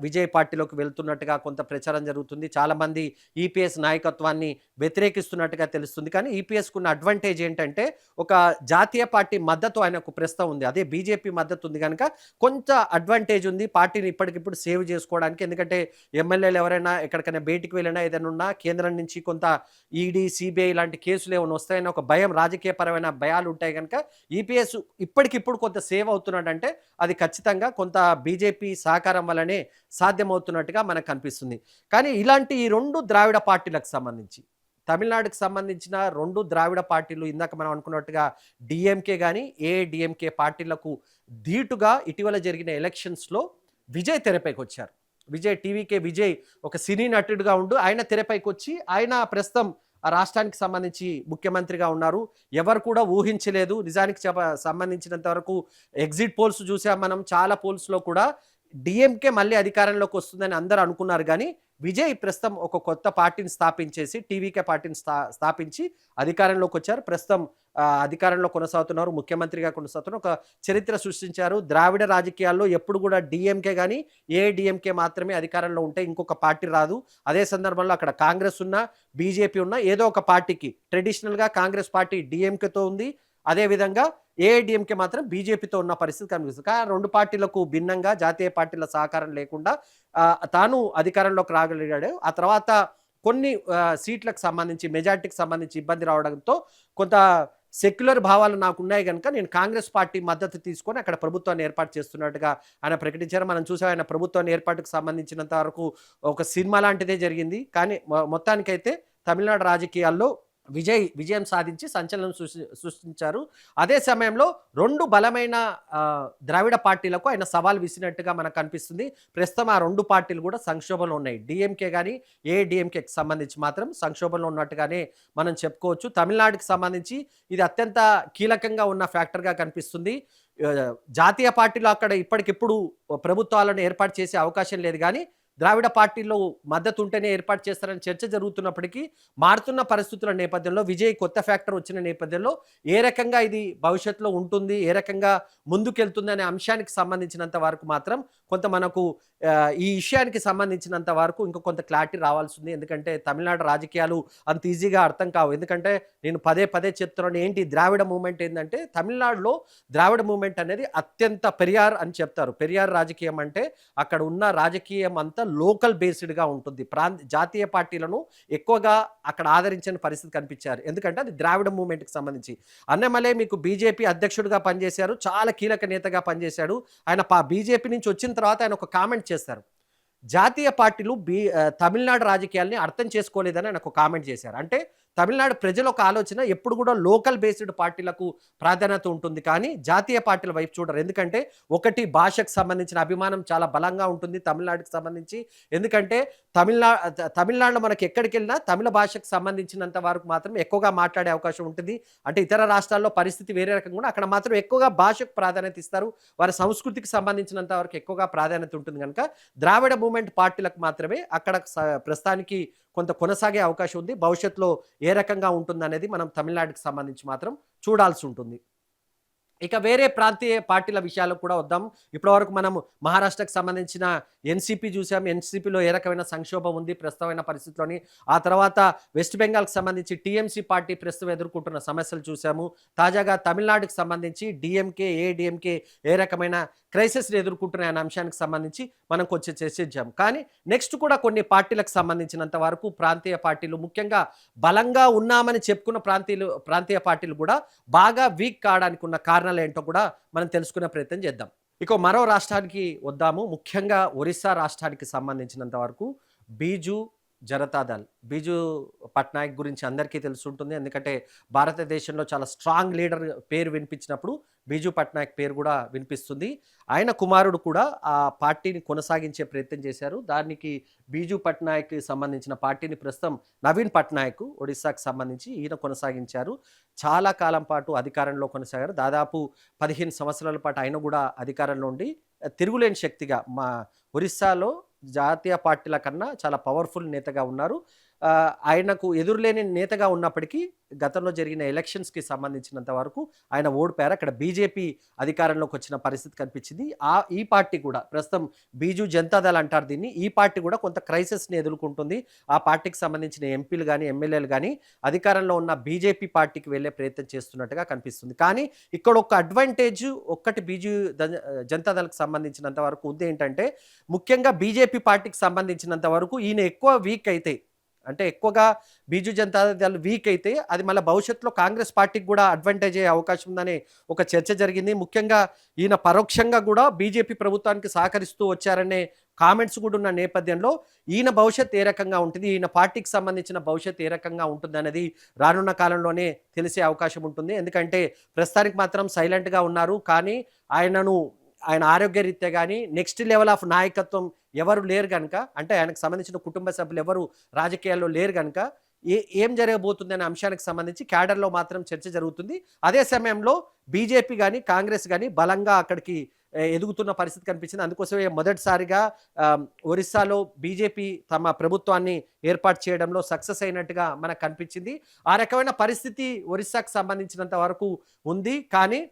విజయ్ పార్టీలోకి వెళ్తున్నట్టుగా కొంత ప్రచారం జరుగుతుంది. చాలామంది ఈపీఎస్ నాయకత్వాన్ని వ్యతిరేకిస్తున్నట్టుగా తెలుస్తుంది. కానీ ఈపీఎస్‌కున్న అడ్వాంటేజ్ ఏంటంటే ఒక జాతీయ పార్టీ మద్దతు ఆయనకు ప్రస్తుతం ఉంది. అదే బీజేపీ మద్దతు ఉంది గనుక కొంత అడ్వాంటేజ్ ఉంది పార్టీని ఇప్పటికిప్పుడు సేవ్ చేసుకోవడానికి. ఎందుకంటే ఎమ్మెల్యేలు ఎవరైనా ఎక్కడికైనా బయటికి వెళ్ళినా ఏదైనా ఉన్నా కేంద్రం నుంచి కొంత ఈడీ, సిబిఐ ఇలాంటి కేసులు ఏమైనా వస్తాయని ఒక భయం, రాజకీయపరమైన భయాలు ఉంటాయి గనుక ఈపీఎస్ ఇప్పటికిప్పుడు కొంత సేవ్ అవుతున్నాడంటే అది ఖచ్చితంగా కొంత బీజేపీ సహకారం వల్లనే సాధ్యమవుతున్నట్టుగా మనకు కనిపిస్తుంది. కానీ ఇలాంటి ఈ 2 ద్రావిడ పార్టీలకు సంబంధించి తమిళనాడుకు సంబంధించిన 2 ద్రావిడ పార్టీలు ఇందాక మనం అనుకున్నట్టుగా డీఎంకే గాని, ఏఐడీఎంకే పార్టీలకు ధీటుగా ఇటీవల జరిగిన ఎలక్షన్స్‌లో విజయ్ తెరపైకొచ్చారు. టీవీకే విజయ్ ఒక సినీ నటుడుగా ఆయన తెరపైకొచ్చి ఆయన ప్రస్తుతం ఆ రాష్ట్రానికి సంబంధించి ముఖ్యమంత్రిగా ఉన్నారు. ఎవరు కూడా ఊహించలేదు. నిజానికి సంబంధించినంత వరకు ఎగ్జిట్ పోల్స్ చూసాం మనం. చాలా పోల్స్‌లో కూడా డీఎంకే మళ్ళీ అధికారంలోకి వస్తుందని అందరూ అనుకున్నారు గానీ, విజయ్ ప్రస్తుతం ఒక కొత్త పార్టీని స్థాపించేసి టీవీకే పార్టీని స్థాపించి అధికారంలోకి వచ్చారు. ప్రస్తుతం అధికారంలో కొనసాగుతున్నారు. ముఖ్యమంత్రిగా కొనసాగుతున్నారు. ఒక చరిత్ర సృష్టించారు. ద్రావిడ రాజకీయాల్లో ఎప్పుడు కూడా డీఎంకే గానీ, ఏఐడీఎంకే మాత్రమే అధికారంలో ఉంటే ఇంకొక పార్టీ రాదు. అదే సందర్భంలో అక్కడ కాంగ్రెస్ ఉన్నా, బీజేపీ ఉన్నా ఏదో ఒక పార్టీకి ట్రెడిషనల్‌గా కాంగ్రెస్ పార్టీ డీఎంకేతో ఉంది. అదేవిధంగా ఏఐడీఎంకే మాత్రం బీజేపీతో ఉన్న పరిస్థితి కనిపిస్తుంది. కానీ 2 పార్టీలకు భిన్నంగా జాతీయ పార్టీల సహకారం లేకుండా తాను అధికారంలోకి రాగలిగాడు. ఆ తర్వాత కొన్ని సీట్లకు సంబంధించి మెజారిటీకి సంబంధించి ఇబ్బంది రావడంతో కొంత సెక్యులర్ భావాలు నాకున్నాయి గనుక నేను కాంగ్రెస్ పార్టీ మద్దతు తీసుకొని అక్కడ ప్రభుత్వాన్ని ఏర్పాటు చేస్తున్నట్టుగా ఆయన ప్రకటించారు. మనం చూసాం ఆయన ప్రభుత్వాన్ని ఏర్పాటుకు సంబంధించినంత వరకు ఒక సినిమా లాంటిదే జరిగింది. కానీ మొత్తానికైతే తమిళనాడు రాజకీయాల్లో విజయం సాధించి సంచలనం సృష్టించారు. అదే సమయంలో 2 బలమైన ద్రావిడ పార్టీలకు ఆయన సవాల్ విసిరినట్టుగా మనకు కనిపిస్తుంది. ప్రస్తుతం ఆ 2 పార్టీలు కూడా సంక్షోభంలో ఉన్నాయి. డీఎంకే గానీ, ఏఐడీఎంకేకి సంబంధించి మాత్రం సంక్షోభంలో ఉన్నట్టుగానే మనం చెప్పుకోవచ్చు. తమిళనాడుకి సంబంధించి ఇది అత్యంత కీలకంగా ఉన్న ఫ్యాక్టర్‌గా కనిపిస్తుంది. జాతీయ పార్టీలు అక్కడ ఇప్పటికిప్పుడు ప్రభుత్వాలను ఏర్పాటు చేసే అవకాశం లేదు గానీ, ద్రావిడ పార్టీలో మద్దతు ఉంటేనే ఏర్పాటు చేస్తారని చర్చ జరుగుతున్నప్పటికీ మారుతున్న పరిస్థితుల నేపథ్యంలో విజయ్ కొత్త ఫ్యాక్టర్ వచ్చిన నేపథ్యంలో ఏ రకంగా ఇది భవిష్యత్తులో ఉంటుంది, ఏ రకంగా ముందుకెళ్తుంది అనే అంశానికి సంబంధించినంత వరకు మాత్రం కొంత మనకు ఈ విషయానికి సంబంధించినంత వరకు ఇంకా కొంత క్లారిటీ రావాల్సింది. ఎందుకంటే తమిళనాడు రాజకీయాలు అంత ఈజీగా అర్థం కావు. ఎందుకంటే నేను పదే పదే చెప్తున్నాను, ఏంటి ద్రావిడ మూవ్‌మెంట్ ఏందంటే, తమిళనాడులో ద్రావిడ మూవ్‌మెంట్ అనేది అత్యంత పెరియార్ అని చెప్తారు. పెరియార్ రాజకీయం అంటే అక్కడ ఉన్న రాజకీయం అంతా లోకల్ బేస్డ్‌గా ఉంటుంది. జాతీయ పార్టీలను ఎక్కువగా అక్కడ ఆదరించని పరిస్థితి కనిపించారు. ఎందుకంటే అది ద్రావిడ మూవ్‌మెంట్‌కి సంబంధించి. అన్నమలై మీకు బీజేపీ అధ్యక్షుడిగా పనిచేశారు. చాలా కీలక నేతగా పనిచేశాడు. ఆయన బీజేపీ నుంచి వచ్చిన తర్వాత ఆయన ఒక కామెంట్ చేస్తారు. జాతీయ పార్టీలు తమిళనాడు రాజకీయాల్ని అర్థం చేసుకోలేదని ఆయన ఒక కామెంట్ చేశారు. అంటే తమిళనాడు ప్రజల ఒక ఆలోచన ఎప్పుడు కూడా లోకల్ బేస్డ్ పార్టీలకు ప్రాధాన్యత ఉంటుంది, కానీ జాతీయ పార్టీల వైపు చూడరు. ఎందుకంటే ఒకటి భాషకు సంబంధించిన అభిమానం చాలా బలంగా ఉంటుంది తమిళనాడుకి సంబంధించి. ఎందుకంటే తమిళనాడులో మనకి ఎక్కడికి వెళ్ళినా తమిళ భాషకు సంబంధించినంత వరకు మాత్రం ఎక్కువగా మాట్లాడే అవకాశం ఉంటుంది. అంటే ఇతర రాష్ట్రాల్లో పరిస్థితి వేరే రకంగా కూడా అక్కడ మాత్రం ఎక్కువగా భాషకు ప్రాధాన్యత ఇస్తారు. వారి సంస్కృతికి సంబంధించినంత వరకు ఎక్కువగా ప్రాధాన్యత ఉంటుంది కనుక ద్రావిడ మూవ్‌మెంట్ పార్టీలకు మాత్రమే అక్కడ ప్రస్తుతానికి కొంత కొనసాగే అవకాశం ఉంది. భవిష్యత్తులో ఏ రకంగా ఉంటుందనేది మనం తమిళనాడుకి సంబంధించి మాత్రం చూడాల్సి ఉంటుంది. ఇక వేరే ప్రాంతీయ పార్టీల విషయాలకు కూడా వద్దాం. ఇప్పటివరకు మనము మహారాష్ట్రకు సంబంధించిన ఎన్‌సీపీ చూసాం. ఎన్‌సీపీలో ఏ రకమైన సంక్షోభం ఉంది ప్రస్తుతమైన పరిస్థితిలోని. ఆ తర్వాత వెస్ట్ బెంగాల్‌కి సంబంధించి టీఎంసీ పార్టీ ప్రస్తుతం ఎదుర్కొంటున్న సమస్యలు చూసాము. తాజాగా తమిళనాడుకి సంబంధించి డీఎంకే, ఏడీఎంకే ఏ రకమైన క్రైసిస్‌ని ఎదుర్కొంటున్నాయి అనే అంశానికి సంబంధించి మనం కొంచెం చర్చించాం. కానీ నెక్స్ట్ కూడా కొన్ని పార్టీలకు సంబంధించినంత వరకు ప్రాంతీయ పార్టీలు, ముఖ్యంగా బలంగా ఉన్నామని చెప్పుకున్న ప్రాంతీయ పార్టీలు కూడా బాగా వీక్ కావడానికి ఉన్న కారణాలు ఏంటో కూడా మనం తెలుసుకునే ప్రయత్నం చేద్దాం. ఇక మరో రాష్ట్రానికి వద్దాము. ముఖ్యంగా ఒరిస్సా రాష్ట్రానికి సంబంధించినంత వరకు బీజు జనతాదళ్, బీజు పట్నాయక్ గురించి అందరికీ తెలుసుంటుంది. ఎందుకంటే భారతదేశంలో చాలా స్ట్రాంగ్ లీడర్ పేరు వినిపించినప్పుడు బీజు పట్నాయక్ పేరు కూడా వినిపిస్తుంది. ఆయన కుమారుడు కూడా ఆ పార్టీని కొనసాగించే ప్రయత్నం చేశారు. దానికి బీజు పట్నాయక్‌కి సంబంధించిన పార్టీని ప్రస్తుతం నవీన్ పట్నాయక్ ఒడిస్సాకు సంబంధించి ఈయన కొనసాగించారు. చాలా కాలం పాటు అధికారంలో కొనసాగారు. దాదాపు 15 సంవత్సరాల పాటు ఆయన కూడా అధికారంలో ఉండి తిరుగులేని శక్తిగా ఒరిస్సాలో జాతీయ పార్టీల కన్నా చాలా పవర్ఫుల్ నేతగా ఉన్నారు. ఆయనకు ఎదురులేని నేతగా ఉన్నప్పటికీ గతంలో జరిగిన ఎలక్షన్స్‌కి సంబంధించినంత వరకు ఆయన ఓడిపోయారు. అక్కడ బీజేపీ అధికారంలోకి వచ్చిన పరిస్థితి కనిపించింది. ఈ పార్టీ కూడా ప్రస్తుతం బీజు జనతాదళ్ అంటారు దీన్ని. ఈ పార్టీ కూడా కొంత క్రైసిస్‌ని ఎదుర్కొంటుంది. ఆ పార్టీకి సంబంధించిన ఎంపీలు గాని, ఎమ్మెల్యేలు గాని అధికారంలో ఉన్న బీజేపీ పార్టీకి వెళ్ళే ప్రయత్నం చేస్తున్నట్టుగా కనిపిస్తుంది. కానీ ఇక్కడ ఒక అడ్వాంటేజ్ ఒక్కటి జనతాదళ్‌కి సంబంధించినంత వరకు ఉంది. ఏంటంటే ముఖ్యంగా బీజేపీ పార్టీకి సంబంధించినంత వరకు ఈయన ఎక్కువ వీక్ అయితే, అంటే ఎక్కువగా బీజు జనతాదళ్ వీక్ అయితే అది మళ్ళీ భవిష్యత్తులో కాంగ్రెస్ పార్టీకి కూడా అడ్వాంటేజ్ అయ్యే అవకాశం ఉందనే ఒక చర్చ జరిగింది. ముఖ్యంగా ఈయన పరోక్షంగా కూడా బీజేపీ ప్రభుత్వానికి సహకరిస్తూ వచ్చారనే కామెంట్స్ కూడా ఉన్న నేపథ్యంలో ఈయన భవిష్యత్తు ఏ రకంగా ఉంటుంది, ఈయన పార్టీకి సంబంధించిన భవిష్యత్తు ఏ రకంగా ఉంటుంది అనేది రానున్న కాలంలోనే తెలిసే అవకాశం ఉంటుంది. ఎందుకంటే ప్రస్తుతానికి మాత్రం సైలెంట్గా ఉన్నారు. కానీ ఆయన ఆరోగ్యరీత్యా కానీ నెక్స్ట్ లెవెల్ ఆఫ్ నాయకత్వం ఎవరు లేరు కనుక, అంటే ఆయనకు సంబంధించిన కుటుంబ సభ్యులు ఎవరు రాజకీయాల్లో లేరు కనుక ఏం జరగబోతుంది అనే అంశానికి సంబంధించి క్యాడర్లో మాత్రం చర్చ జరుగుతుంది. అదే సమయంలో బీజేపీ కానీ కాంగ్రెస్ కానీ బలంగా అక్కడికి ఎదుగుతున్న పరిస్థితి కనిపించింది. అందుకోసమే మొదటిసారిగా ఒరిస్సాలో బీజేపీ తమ ప్రభుత్వాన్ని ఏర్పాటు చేయడంలో సక్సెస్ అయినట్టుగా మనకు కనిపించింది. ఆ రకమైన పరిస్థితి ఒరిస్సాకు సంబంధించినంత వరకు ఉంది. కానీ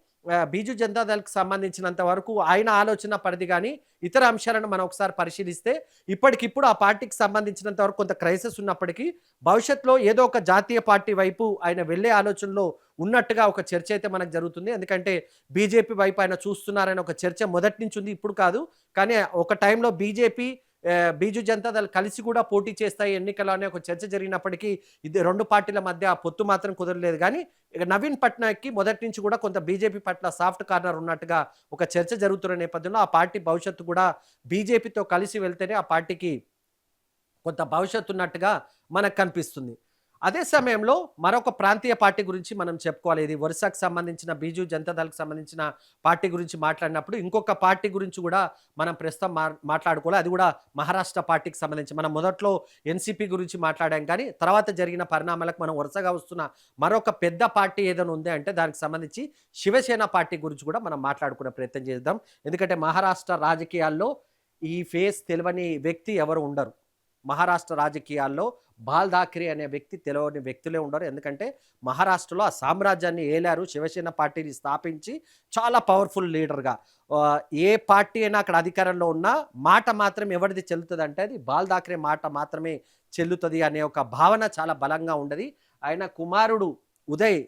బీజు జనతాదళ్‌కి సంబంధించినంత వరకు ఆయన ఆలోచన పరిధి కానీ ఇతర అంశాలను మనం ఒకసారి పరిశీలిస్తే ఇప్పటికిప్పుడు ఆ పార్టీకి సంబంధించినంత వరకు కొంత క్రైసిస్ ఉన్నప్పటికీ భవిష్యత్తులో ఏదో ఒక జాతీయ పార్టీ వైపు ఆయన వెళ్ళే ఆలోచనలో ఉన్నట్టుగా ఒక చర్చ అయితే మనకు జరుగుతుంది. ఎందుకంటే బీజేపీ వైపు ఆయన చూస్తున్నారని ఒక చర్చ మొదటి నుంచి ఉంది, ఇప్పుడు కాదు. కానీ ఒక టైంలో బీజు జనతాదళ్ కలిసి కూడా పోటీ చేస్తాయి ఎన్నికల్లో అనే ఒక చర్చ జరిగినప్పటికీ ఇది రెండు పార్టీల మధ్య ఆ పొత్తు మాత్రం కుదరలేదు. కానీ ఇక నవీన్ పట్నాయక్‌కి మొదటి నుంచి కూడా కొంత బీజేపీ పట్ల సాఫ్ట్ కార్నర్ ఉన్నట్టుగా ఒక చర్చ జరుగుతున్న నేపథ్యంలో ఆ పార్టీ భవిష్యత్తు కూడా బీజేపీతో కలిసి వెళ్తేనే ఆ పార్టీకి కొంత భవిష్యత్తు ఉన్నట్టుగా మనకు కనిపిస్తుంది. అదే సమయంలో మరొక ప్రాంతీయ పార్టీ గురించి మనం చెప్పుకోవాలి. ఇది ఒరిస్సాకు సంబంధించిన బీజు జనతాదళ్‌కి సంబంధించిన పార్టీ గురించి మాట్లాడినప్పుడు ఇంకొక పార్టీ గురించి కూడా మనం ప్రస్తుతం మాట్లాడుకోవాలి. అది కూడా మహారాష్ట్ర పార్టీకి సంబంధించి. మనం మొదట్లో ఎన్‌సీపీ గురించి మాట్లాడాం, కానీ తర్వాత జరిగిన పరిణామాలకు మనం వరుసగా వస్తున్న మరొక పెద్ద పార్టీ ఏదైనా ఉంది అంటే దానికి సంబంధించి శివసేన పార్టీ గురించి కూడా మనం మాట్లాడుకునే ప్రయత్నం చేద్దాం. ఎందుకంటే మహారాష్ట్ర రాజకీయాల్లో ఈ ఫేస్ తెలియని వ్యక్తి ఎవరు ఉండరు. మహారాష్ట్ర రాజకీయాల్లో బాల్ ఠాక్రే అనే వ్యక్తి తెలియని వ్యక్తులే ఉండరు. ఎందుకంటే మహారాష్ట్రలో ఆ సామ్రాజ్యాన్ని ఏలారు. శివసేన పార్టీని స్థాపించి చాలా పవర్‌ఫుల్ లీడర్‌గా. ఏ పార్టీ అయినా అక్కడ అధికారంలో ఉన్నా మాట మాత్రం ఎవరిది చెల్లుతదంటే అది బాల్ ఠాక్రే మాట మాత్రమే చెల్లుతది అనే ఒక భావన చాలా బలంగా ఉండది. ఆయన కుమారుడు ఉదయ్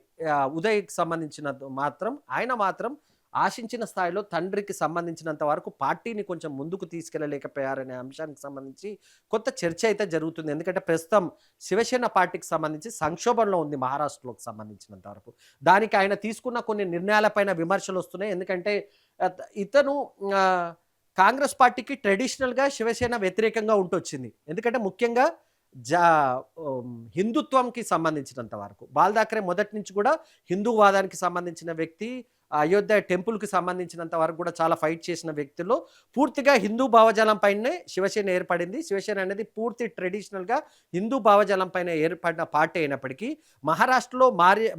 ఉదయ్‌కి సంబంధించినంత మాత్రం ఆయన మాత్రం ఆశించిన స్థాయిలో తండ్రికి సంబంధించినంత వరకు పార్టీని కొంచెం ముందుకు తీసుకెళ్ళలేకపోయారనే అంశానికి సంబంధించి కొంత చర్చ అయితే జరుగుతుంది. ఎందుకంటే ప్రస్తుతం శివసేన పార్టీకి సంబంధించి సంక్షోభంలో ఉంది మహారాష్ట్రలోకి సంబంధించినంత వరకు. దానికి ఆయన తీసుకున్న కొన్ని నిర్ణయాలపైన విమర్శలొస్తున్నాయి. ఎందుకంటే ఇతను ఆహ్, కాంగ్రెస్ పార్టీకి ట్రెడిషనల్‌గా శివసేన వ్యతిరేకంగా ఉంటొచ్చింది. ఎందుకంటే ముఖ్యంగా జా హిందుత్వంకి సంబంధించినంత వరకు. బాల్ ఠాక్రే మొదటి నుంచి కూడా హిందూవాదానికి సంబంధించిన వ్యక్తి. అయోధ్య టెంపుల్‌కి సంబంధించినంత వరకు కూడా చాలా ఫైట్ చేసిన వ్యక్తుల్లో పూర్తిగా హిందూ భావజాలం పైనే శివసేన ఏర్పడింది. శివసేన అనేది పూర్తి ట్రెడిషనల్‌గా హిందూ భావజాలం పైన ఏర్పడిన పార్టీ అయినప్పటికీ మహారాష్ట్రలో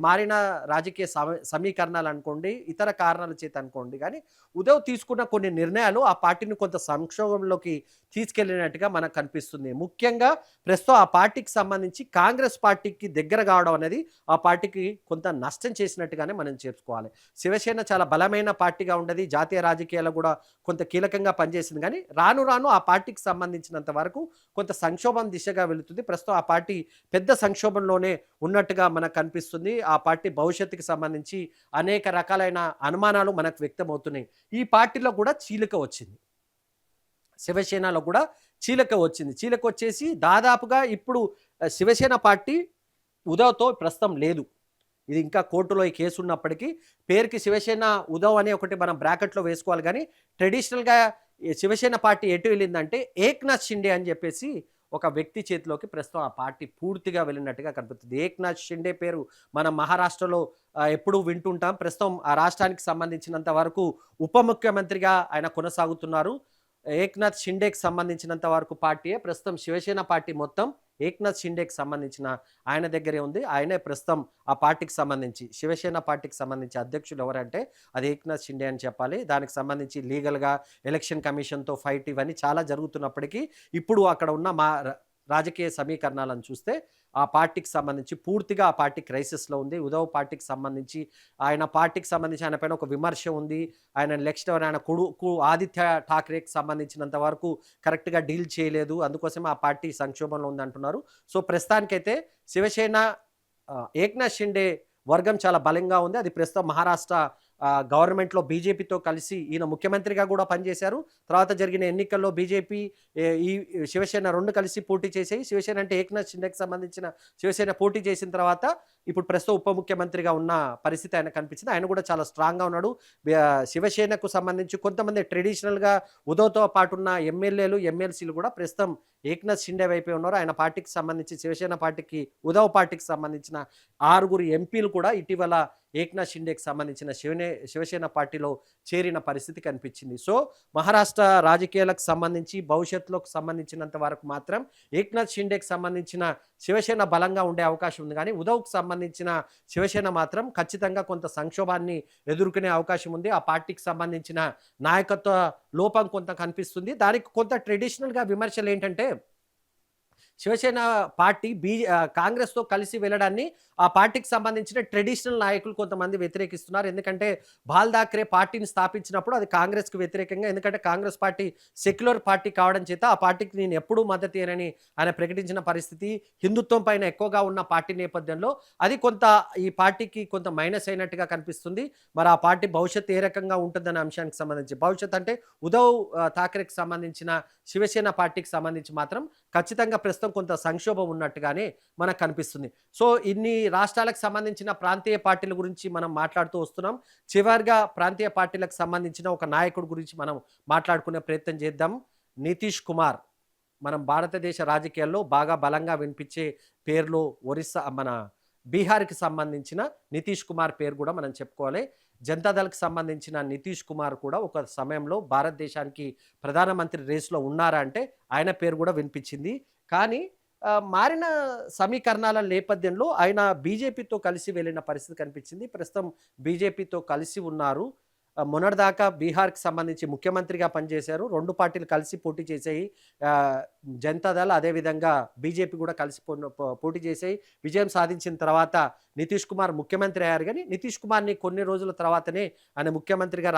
మారిన రాజకీయ సమీకరణాలు అనుకోండి, ఇతర కారణాల చేత అనుకోండి గానీ, ఉద్ధవ్ తీసుకున్న కొన్ని నిర్ణయాలు ఆ పార్టీని కొంత సంక్షోభంలోకి తీసుకెళ్ళినట్టుగా మనకు కనిపిస్తుంది. ముఖ్యంగా ప్రస్తుతం ఆ పార్టీకి సంబంధించి కాంగ్రెస్ పార్టీకి దగ్గర కావడం అనేది ఆ పార్టీకి కొంత నష్టం చేసినట్టుగానే మనం చెప్పుకోవాలి. శివసేన చాలా బలమైన పార్టీగా ఉండేది. జాతీయ రాజకీయాల్లో కూడా కొంత కీలకంగా పనిచేసింది గానీ, రాను రాను ఆ పార్టీకి సంబంధించినంత వరకు కొంత సంక్షోభం దిశగా వెళుతుంది. ప్రస్తుతం ఆ పార్టీ పెద్ద సంక్షోభంలోనే ఉన్నట్టుగా మనకు కనిపిస్తుంది. ఆ పార్టీ భవిష్యత్తుకి సంబంధించి అనేక రకాలైన అనుమానాలు మనకు వ్యక్తమవుతున్నాయి. ఈ పార్టీలో కూడా చీలిక వచ్చింది. శివసేనలో కూడా చీలిక వచ్చింది. చీలికొచ్చేసి దాదాపుగా ఇప్పుడు శివసేన పార్టీ ఉదవ్‌తో ప్రస్తుతం లేదు. ఇది ఇంకా కోర్టులో ఈ కేసు ఉన్నప్పటికీ పేరుకి శివసేన ఉద్ధవ్ అని ఒకటి మనం బ్రాకెట్‌లో వేసుకోవాలి గానీ, ట్రెడిషనల్‌గా ఈ శివసేన పార్టీ ఎటు వెళ్ళిందంటే ఏక్‌నాథ్ షిండే అని చెప్పేసి ఒక వ్యక్తి చేతిలోకి ప్రస్తుతం ఆ పార్టీ పూర్తిగా వెళ్ళినట్టుగా కనిపిస్తుంది. ఏక్‌నాథ్ షిండే పేరు మనం మహారాష్ట్రలో ఎప్పుడూ వింటుంటాం. ప్రస్తుతం ఆ రాష్ట్రానికి సంబంధించినంత వరకు ఉప ముఖ్యమంత్రిగా ఆయన కొనసాగుతున్నారు. ఏక్‌నాథ్ షిండేకి సంబంధించినంత వరకు పార్టీయే ప్రస్తుతం శివసేన పార్టీ మొత్తం ఏక్‌నాథ్ షిండేకి సంబంధించిన ఆయన దగ్గరే ఉంది. ఆయనే ప్రస్తుతం ఆ పార్టీకి సంబంధించి శివసేన పార్టీకి సంబంధించి అధ్యక్షులు ఎవరంటే అది ఏక్‌నాథ్ షిండే అని చెప్పాలి. దానికి సంబంధించి లీగల్‌గా ఎలక్షన్ కమిషన్‌తో ఫైట్ ఇవన్నీ చాలా జరుగుతున్నప్పటికీ ఇప్పుడు అక్కడ ఉన్న రాజకీయ సమీకరణాలను చూస్తే ఆ పార్టీకి సంబంధించి పూర్తిగా ఆ పార్టీ క్రైసిస్‌లో ఉంది. ఉద్ధవ్ పార్టీకి సంబంధించి ఆయన పార్టీకి సంబంధించి ఆయన పైన ఒక విమర్శ ఉంది. ఆయన నెక్స్ట్ ఆయన కొడుకు ఆదిత్య ఠాక్రేకి సంబంధించినంత వరకు కరెక్ట్‌గా డీల్ చేయలేదు. అందుకోసమే ఆ పార్టీ సంక్షోభంలో ఉందంటున్నారు. సో, ప్రస్తుతానికైతే శివసేన ఏక్‌నాథ్ షిండే వర్గం చాలా బలంగా ఉంది. అది ప్రస్తుతం మహారాష్ట్ర గవర్నమెంట్‌లో బీజేపీతో కలిసి ఈయన ముఖ్యమంత్రిగా గూడా పనిచేశారు. తర్వాత జరిగిన ఎన్నికల్లో బీజేపీ ఈ శివసేన 2 కలిసి పోటీ చేసాయి. శివసేన అంటే ఏక్‌నాథ్ షిండేకి సంబంధించిన శివసేన పోటీ చేసిన తర్వాత ఇప్పుడు ప్రస్తుతం ఉప ముఖ్యమంత్రిగా ఉన్న పరిస్థితి ఆయనకు కనిపించింది. ఆయన కూడా చాలా స్ట్రాంగ్‌గా ఉన్నాడు. శివసేనకు సంబంధించి కొంతమంది ట్రెడిషనల్‌గా ఉద్ధవ్‌తో పాటున్న ఎమ్మెల్యేలు, ఎమ్మెల్సీలు కూడా ప్రస్తుతం ఏక్‌నాథ్ షిండే వైపే ఉన్నారు. ఆయన పార్టీకి సంబంధించి శివసేన పార్టీకి ఉద్ధవ్ పార్టీకి సంబంధించిన 6 ఎంపీలు కూడా ఇటీవల ఏక్‌నాథ్ షిండేకి సంబంధించిన శివసేన పార్టీలో చేరిన పరిస్థితి కనిపించింది. సో, మహారాష్ట్ర రాజకీయాలకు సంబంధించి భవిష్యత్తులోకి సంబంధించినంత వరకు మాత్రం ఏక్‌నాథ్ షిండేకి సంబంధించిన శివసేన బలంగా ఉండే అవకాశం ఉంది గానీ, ఉద్ధవ్‌కి సంబంధించిన శివసేన మాత్రం ఖచ్చితంగా కొంత సంక్షోభాన్ని ఎదుర్కొనే అవకాశం ఉంది. ఆ పార్టీకి సంబంధించిన నాయకత్వ లోపం కొంత కనిపిస్తుంది. దానికి కొంత ట్రెడిషనల్‌గా విమర్శలేంటంటే శివసేన పార్టీ కాంగ్రెస్‌తో కలిసి వెళ్ళడాన్ని ఆ పార్టీకి సంబంధించిన ట్రెడిషనల్ నాయకులు కొంతమంది వ్యతిరేకిస్తున్నారు. ఎందుకంటే బాల్ ఠాక్రే పార్టీని స్థాపించినప్పుడు అది కాంగ్రెస్‌కి వ్యతిరేకంగా ఎందుకంటే కాంగ్రెస్ పార్టీ సెక్యులర్ పార్టీ కావడం చేత ఆ పార్టీకి నేను ఎప్పుడూ మద్దతియ్యనని ఆయన ప్రకటించిన పరిస్థితి. హిందుత్వం పైన ఎక్కువగా ఉన్న పార్టీ నేపథ్యంలో అది కొంత ఈ పార్టీకి కొంత మైనస్ అయినట్టుగా కనిపిస్తుంది. మరి ఆ పార్టీ భవిష్యత్తు ఏ రకంగా ఉంటుందనే అంశానికి సంబంధించి. భవిష్యత్తు అంటే ఉద్ధవ్ ఠాక్రేకి సంబంధించిన శివసేన పార్టీకి సంబంధించి మాత్రం ఖచ్చితంగా ప్రస్తుతం కొంత సంక్షోభం ఉన్నట్టుగానే మనకు కనిపిస్తుంది. సో, ఇన్ని రాష్ట్రాలకు సంబంధించిన ప్రాంతీయ పార్టీల గురించి మనం మాట్లాడుతూ వస్తున్నాం. చివరిగా ప్రాంతీయ పార్టీలకు సంబంధించిన ఒక నాయకుడి గురించి మనం మాట్లాడుకునే ప్రయత్నం చేద్దాం. నితీష్ కుమార్. మనం భారతదేశ రాజకీయాల్లో బాగా బలంగా వినిపించే పేర్లు మన బీహార్‌కి సంబంధించిన నితీష్ కుమార్ పేరు కూడా మనం చెప్పుకోవాలి. జనతాదళ్‌కి సంబంధించిన నితీష్ కుమార్ కూడా ఒక సమయంలో భారతదేశానికి ప్రధానమంత్రి రేస్‌లో ఉన్నారా అంటే ఆయన పేరు కూడా వినిపించింది. కానీ మారిన సమీకరణాల నేపథ్యంలో ఆయన బీజేపీతో కలిసి వెళ్ళిన పరిస్థితి కనిపించింది. ప్రస్తుతం బీజేపీతో కలిసి ఉన్నారు. మొన్నటిదాకా బీహార్‌కి సంబంధించి ముఖ్యమంత్రిగా పనిచేశారు. 2 పార్టీలు కలిసి పోటీ చేశాయి. ఆహ్, జనతాదళ్ అదేవిధంగా బీజేపీ కూడా కలిసి పోటీ చేశాయి. విజయం సాధించిన తర్వాత నితీష్ కుమార్ ముఖ్యమంత్రి అయ్యారు గానీ, నితీష్ కుమార్‌ని కొన్ని రోజుల తర్వాతనే ఆయన ముఖ్యమంత్రిగా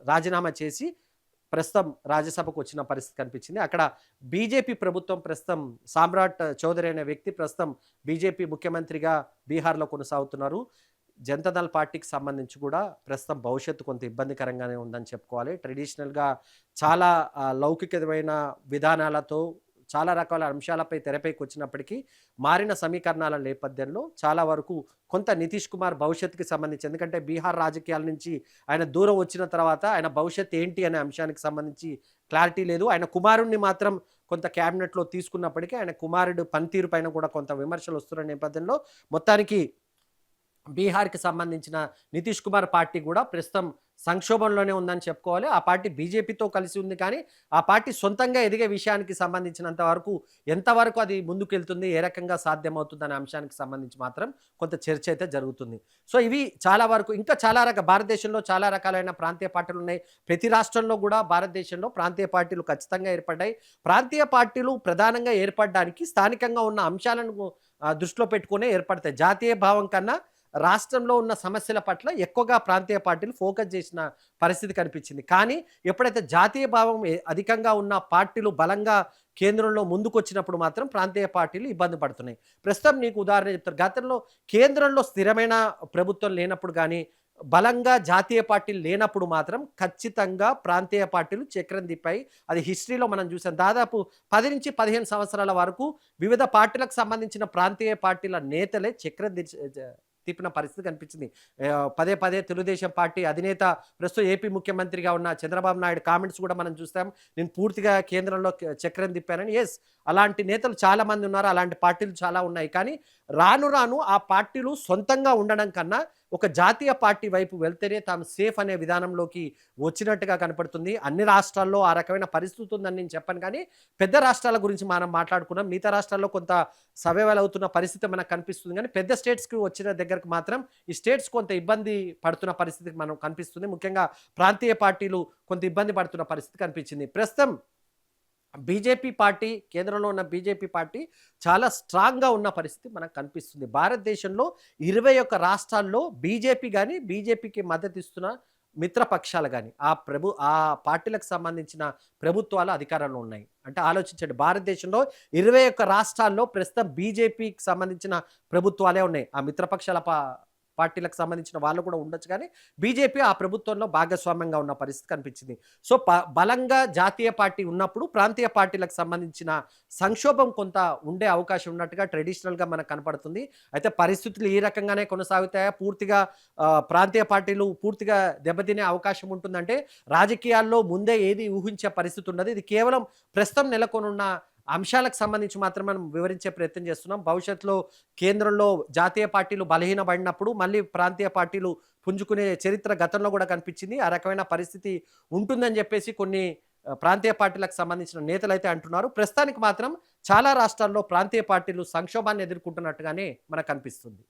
రాజీనామా చేసి ప్రస్తుతం రాజ్యసభకు వచ్చిన పరిస్థితి కనిపించింది. అక్కడ బీజేపీ ప్రభుత్వం ప్రస్తుతం సామ్రాట్ చౌదరి అనే వ్యక్తి ప్రస్తుతం బీజేపీ ముఖ్యమంత్రిగా బీహార్‌లో కొనసాగుతున్నారు. జనతాదళ్ పార్టీకి సంబంధించి కూడా ప్రస్తుతం భవిష్యత్తు కొంత ఇబ్బందికరంగానే ఉందని చెప్పుకోవాలి. ట్రెడిషనల్‌గా చాలా లౌకికమైన విధానాలతో చాలా రకాల అంశాలపై తెరపైకొచ్చినప్పటికీ మారిన సమీకరణాల నేపథ్యంలో చాలా వరకు కొంత నితీష్ కుమార్ భవిష్యత్తుకి సంబంధించి ఎందుకంటే బీహార్ రాజకీయాల నుంచి ఆయన దూరం వచ్చిన తర్వాత ఆయన భవిష్యత్తు ఏంటి అనే అంశానికి సంబంధించి క్లారిటీ లేదు. ఆయన కుమారుడిని మాత్రం కొంత క్యాబినెట్‌లో తీసుకున్నప్పటికీ ఆయన కుమారుడు పనితీరు పైన కూడా కొంత విమర్శలు వస్తున్న నేపథ్యంలో మొత్తానికి బీహార్‌కి సంబంధించిన నితీష్ కుమార్ పార్టీ కూడా ప్రస్తుతం సంక్షోభంలోనే ఉందని చెప్పుకోవాలి. ఆ పార్టీ బీజేపీతో కలిసి ఉంది కానీ, ఆ పార్టీ సొంతంగా ఎదిగే విషయానికి సంబంధించినంత వరకు ఎంతవరకు అది ముందుకెళ్తుంది, ఏ రకంగా సాధ్యమవుతుందనే అంశానికి సంబంధించి మాత్రం కొంత చర్చ అయితే జరుగుతుంది. సో, ఇవి చాలా వరకు ఇంకా చాలా భారతదేశంలో చాలా రకాలైన ప్రాంతీయ పార్టీలున్నాయి. ప్రతి రాష్ట్రంలో కూడా భారతదేశంలో ప్రాంతీయ పార్టీలు ఖచ్చితంగా ఏర్పడ్డాయి. ప్రాంతీయ పార్టీలు ప్రధానంగా ఏర్పడడానికి స్థానికంగా ఉన్న అంశాలను దృష్టిలో పెట్టుకునే ఏర్పడతాయి. జాతీయ భావం కన్నా రాష్ట్రంలో ఉన్న సమస్యల పట్ల ఎక్కువగా ప్రాంతీయ పార్టీలు ఫోకస్ చేసిన పరిస్థితి కనిపించింది. కానీ ఎప్పుడైతే జాతీయ భావం అధికంగా ఉన్న పార్టీలు బలంగా కేంద్రంలో ముందుకొచ్చినప్పుడు మాత్రం ప్రాంతీయ పార్టీలు ఇబ్బంది పడుతున్నాయి. ప్రస్తుతం నీకు ఉదాహరణ చెప్తారు. గతంలో కేంద్రంలో స్థిరమైన ప్రభుత్వం లేనప్పుడు గానీ, బలంగా జాతీయ పార్టీలు లేనప్పుడు మాత్రం ఖచ్చితంగా ప్రాంతీయ పార్టీలు చక్రం తిప్పాయి. అది హిస్టరీలో మనం చూసాం. దాదాపు 10-15 సంవత్సరాల వరకు వివిధ పార్టీలకు సంబంధించిన ప్రాంతీయ పార్టీల నేతలే చక్రం తిప్పిన పరిస్థితి కనిపించింది. పదే పదే తెలుగుదేశం పార్టీ అధినేత ప్రస్తుతం ఏపీ ముఖ్యమంత్రిగా ఉన్న చంద్రబాబు నాయుడు కామెంట్స్ కూడా మనం చూస్తాం. నేను పూర్తిగా కేంద్రంలో చక్రం తిప్పానని. యెస్, అలాంటి నేతలు చాలామంది ఉన్నారు. అలాంటి పార్టీలు చాలా ఉన్నాయి. కానీ రాను రాను ఆ పార్టీలు సొంతంగా ఉండడం కన్నా ఒక జాతీయ పార్టీ వైపు వెళ్తేనే తాము సేఫ్ అనే విధానంలోకి వచ్చినట్టుగా కనపడుతుంది. అన్ని రాష్ట్రాల్లో ఆ రకమైన పరిస్థితి ఉందని నేను చెప్పను కానీ, పెద్ద రాష్ట్రాల గురించి మనం మాట్లాడుకున్నాం. మిగతా రాష్ట్రాల్లో కొంత సర్వైవల్ అవుతున్న పరిస్థితి మనకు కనిపిస్తుంది కానీ, పెద్ద స్టేట్స్‌కి వచ్చిన దగ్గరకు మాత్రం ఈ స్టేట్స్ కొంత ఇబ్బంది పడుతున్న పరిస్థితి మనం కనిపిస్తుంది. ముఖ్యంగా ప్రాంతీయ పార్టీలు కొంత ఇబ్బంది పడుతున్న పరిస్థితి కనిపించింది. ప్రస్తుతం బీజేపీ పార్టీ కేంద్రంలో ఉన్న బీజేపీ పార్టీ చాలా స్ట్రాంగ్‌గా ఉన్న పరిస్థితి మనకు కనిపిస్తుంది. భారతదేశంలో 21 రాష్ట్రాల్లో బీజేపీ గాని, బీజేపీకి మద్దతిస్తున్న మిత్రపక్షాలు గాని, ఆ పార్టీలకు సంబంధించిన ప్రభుత్వాలు అధికారంలో ఉన్నాయి. అంటే ఆలోచించండి, భారతదేశంలో 21 రాష్ట్రాల్లో ప్రస్తుతం బీజేపీకి సంబంధించిన ప్రభుత్వాలే ఉన్నాయి. ఆ మిత్రపక్షాల పార్టీలకు సంబంధించిన వాళ్ళు కూడా ఉండొచ్చు కానీ, బీజేపీ ఆ ప్రభుత్వంలో భాగస్వామ్యంగా ఉన్న పరిస్థితి కనిపించింది. సో, బలంగా జాతీయ పార్టీ ఉన్నప్పుడు ప్రాంతీయ పార్టీలకు సంబంధించిన సంక్షోభం కొంత ఉండే అవకాశం ఉన్నట్టుగా ట్రెడిషనల్‌గా మనకు కనపడుతుంది. అయితే పరిస్థితులు ఈ రకంగానే కొనసాగుతాయా? పూర్తిగా ప్రాంతీయ పార్టీలు పూర్తిగా దెబ్బతినే అవకాశం ఉంటుందంటే, రాజకీయాల్లో ముందే ఏది ఊహించే పరిస్థితి ఉండదు. ఇది కేవలం ప్రస్తుతం నెలకొనున్న అంశాలకు సంబంధించి మాత్రం మనం వివరించే ప్రయత్నం చేస్తున్నాం. భవిష్యత్తులో కేంద్రంలో జాతీయ పార్టీలు బలహీనపడినప్పుడు మళ్ళీ ప్రాంతీయ పార్టీలు పుంజుకునే చరిత్ర గతంలో కూడా కనిపించింది. ఆ రకమైన పరిస్థితి ఉంటుందని చెప్పేసి కొన్ని ప్రాంతీయ పార్టీలకు సంబంధించిన నేతలైతే అంటున్నారు. ప్రస్తుతానికి మాత్రం చాలా రాష్ట్రాల్లో ప్రాంతీయ పార్టీలు సంక్షోభాన్ని ఎదుర్కొంటున్నట్టుగానే మనకు కనిపిస్తుంది.